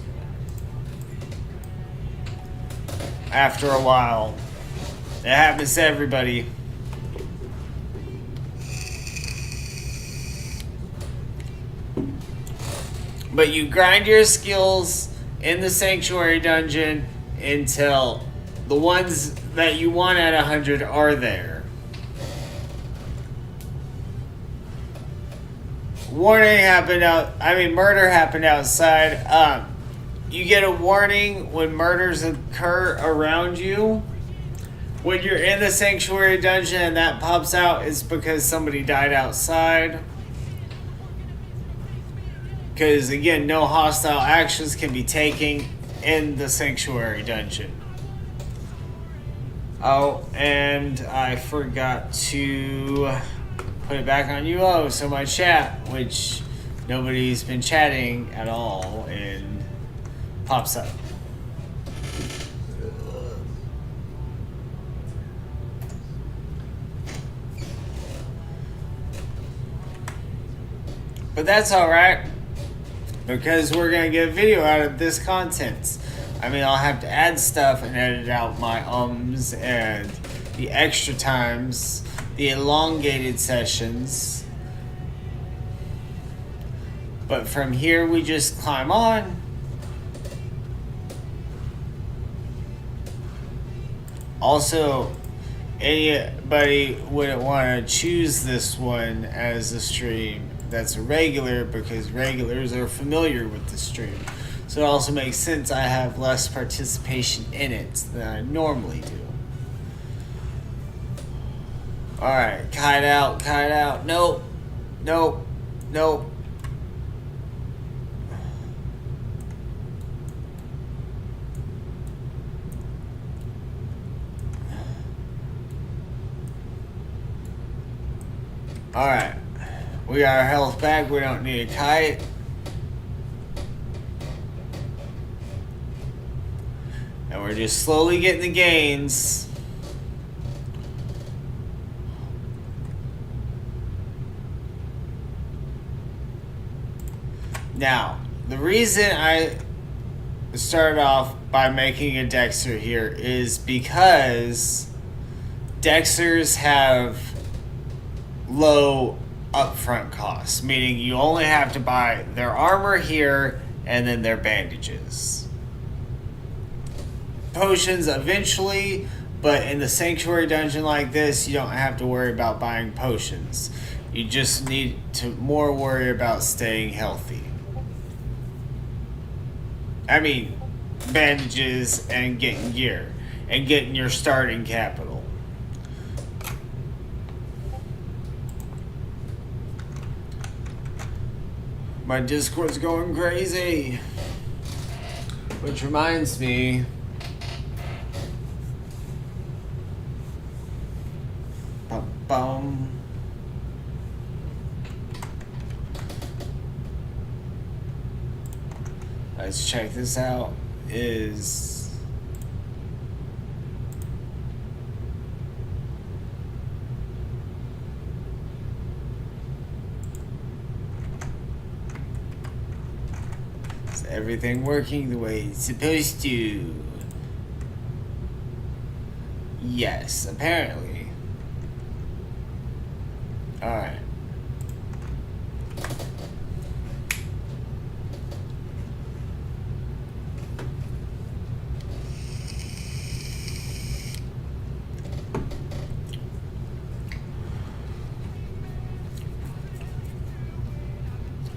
after a while. It happens to everybody. But you grind your skills in the Sanctuary dungeon until the ones that you want at 100 are there. Murder happened outside. You get a warning when murders occur around you. When you're in the sanctuary dungeon and that pops out, it's because somebody died outside. Because again, no hostile actions can be taken in the sanctuary dungeon. Oh, and I forgot to put it back on UO, so my chat, which nobody's been chatting at all, and pops up. But that's alright, because we're going to get a video out of this content. I'll have to add stuff and edit out my ums and the extra times, the elongated sessions. But from here, we just climb on. Also, anybody wouldn't want to choose this one as a stream that's a regular, because regulars are familiar with the stream. So it also makes sense I have less participation in it than I normally do. Alright, kite out. Nope. Alright. We got our health back. We don't need a kite. And we're just slowly getting the gains. Now, the reason I started off by making a Dexxer here is because Dexxers have low upfront costs, meaning you only have to buy their armor here and then their bandages. Potions eventually, but in the sanctuary dungeon like this, you don't have to worry about buying potions. You just need to more worry about staying healthy. Bandages and getting gear and getting your starting capital. My Discord's going crazy. Which reminds me, let's check this out. Is everything working the way it's supposed to? Yes, apparently. Alright.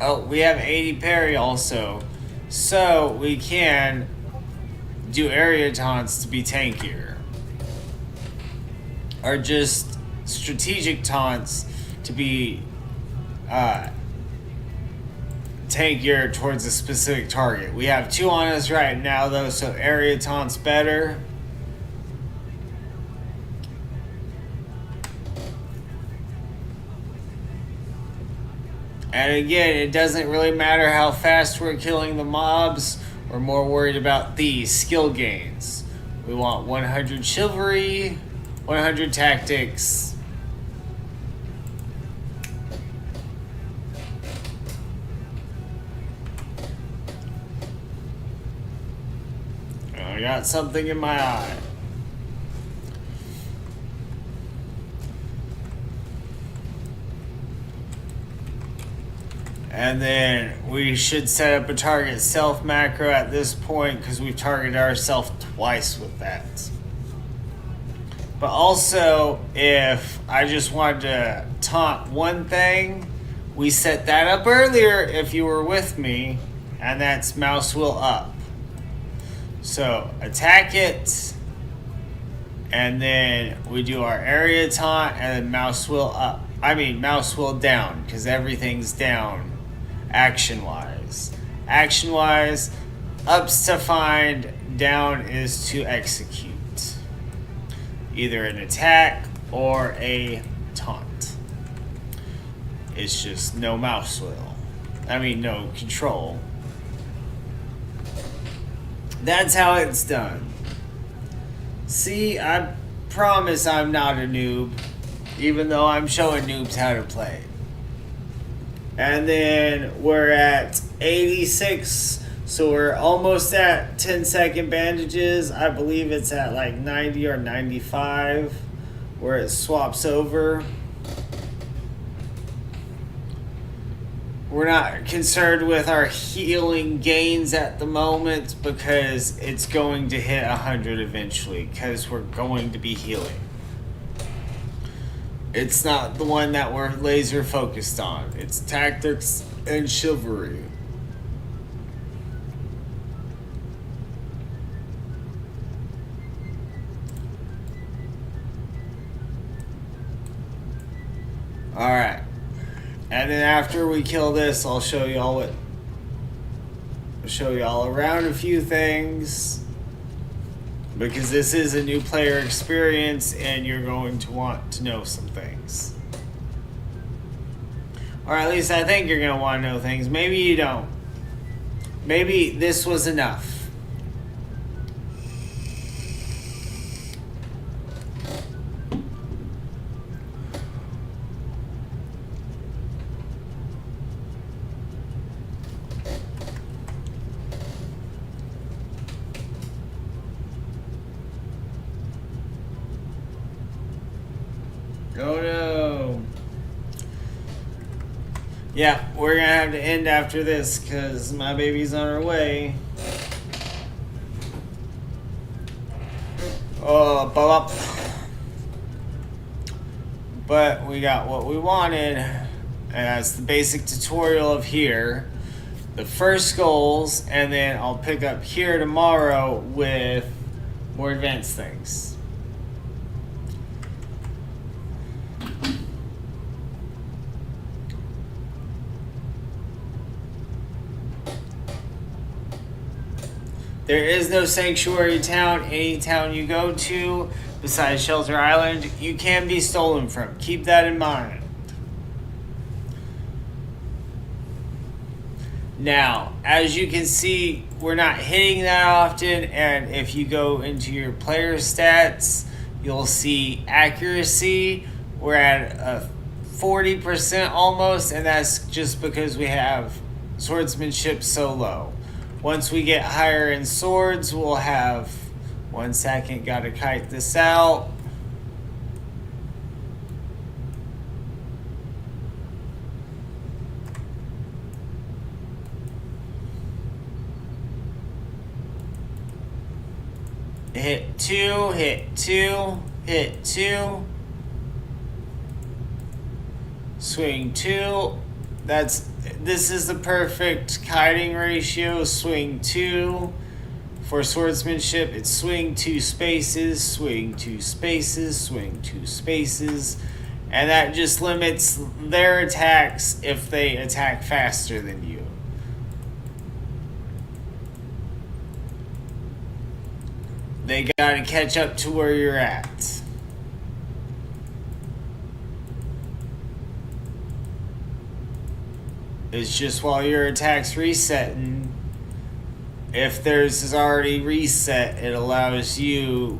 Oh, we have 80 parry also. So we can do area taunts to be tankier. Or just strategic taunts to be tankier towards a specific target. We have 2 on us right now though, so area taunt's better. And again, it doesn't really matter how fast we're killing the mobs. We're more worried about these skill gains. We want 100 chivalry, 100 tactics. I got something in my eye. And then we should set up a target self macro at this point because we've targeted ourselves twice with that. But also, if I just wanted to taunt one thing, We set that up earlier if you were with me, and that's mouse wheel up. So attack it, and then we do our area taunt, and then mouse wheel up. I mean mouse wheel down, because everything's down action-wise. Action-wise, up's to find, down is to execute. Either an attack or a taunt. It's just no mouse wheel. I mean, no control. That's how it's done. See, I promise I'm not a noob, even though I'm showing noobs how to play. And then we're at 86, so we're almost at 10-second bandages. I believe it's at like 90 or 95 where it swaps over. We're not concerned with our healing gains at the moment because it's going to hit 100 eventually because we're going to be healing. It's not the one that we're laser focused on. It's tactics and chivalry. Alright. And then after we kill this, I'll show y'all around a few things. Because this is a new player experience and you're going to want to know some things. Or at least I think you're going to want to know things. Maybe you don't. Maybe this was enough. Oh no. Yeah, we're gonna have to end after this because my baby's on her way. Oh, but we got what we wanted. And that's the basic tutorial of here. The first goals, and then I'll pick up here tomorrow with more advanced things. There is no sanctuary town. Any town you go to, besides Shelter Island, you can be stolen from. Keep that in mind. Now, as you can see, we're not hitting that often, and if you go into your player stats, you'll see accuracy. We're at a 40% almost, and that's just because we have swordsmanship so low. Once we get higher in swords, we'll have... 1 second, gotta kite this out. Hit 2, hit 2, hit 2. Swing 2. This is the perfect kiting ratio. Swing 2. For swordsmanship, it's swing 2 spaces, swing 2 spaces, swing 2 spaces. And that just limits their attacks if they attack faster than you. They gotta catch up to where you're at. It's just while your attack's resetting, if theirs is already reset, it allows you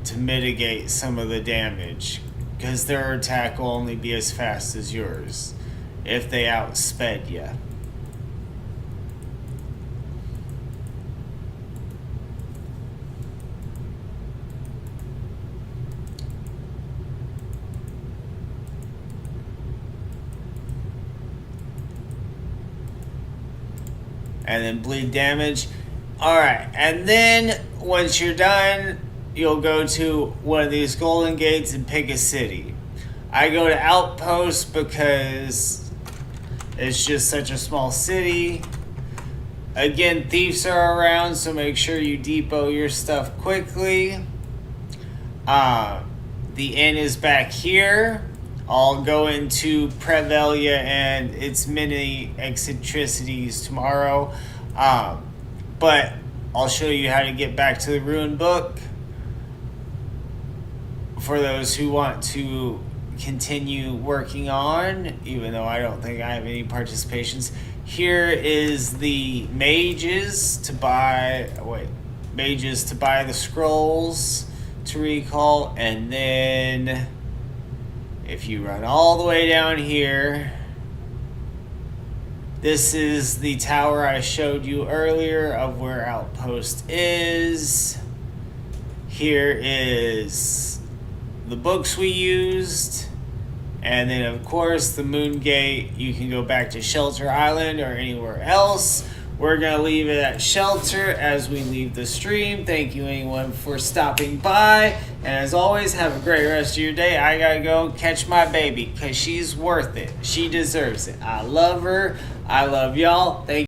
to mitigate some of the damage. Because their attack will only be as fast as yours if they outsped you. And then bleed damage. Alright, and then once you're done, you'll go to one of these golden gates and pick a city. I go to Outpost because It's just such a small city. Again, thieves are around, so make sure you depot your stuff quickly. The inn is back here. I'll go into Prevelia and its many eccentricities tomorrow. But I'll show you how to get back to the Ruin Book for those who want to continue working on, even though I don't think I have any participations. Here is the mages to buy the scrolls to recall, and then if you run all the way down here, this is the tower I showed you earlier of where Outpost is. Here is the books we used. And then, of course, the Moon Gate. You can go back to Shelter Island or anywhere else. We're going to leave it at Shelter as we leave the stream. Thank you, anyone, for stopping by. And as always, have a great rest of your day. I got to go catch my baby because she's worth it. She deserves it. I love her. I love y'all. Thank you.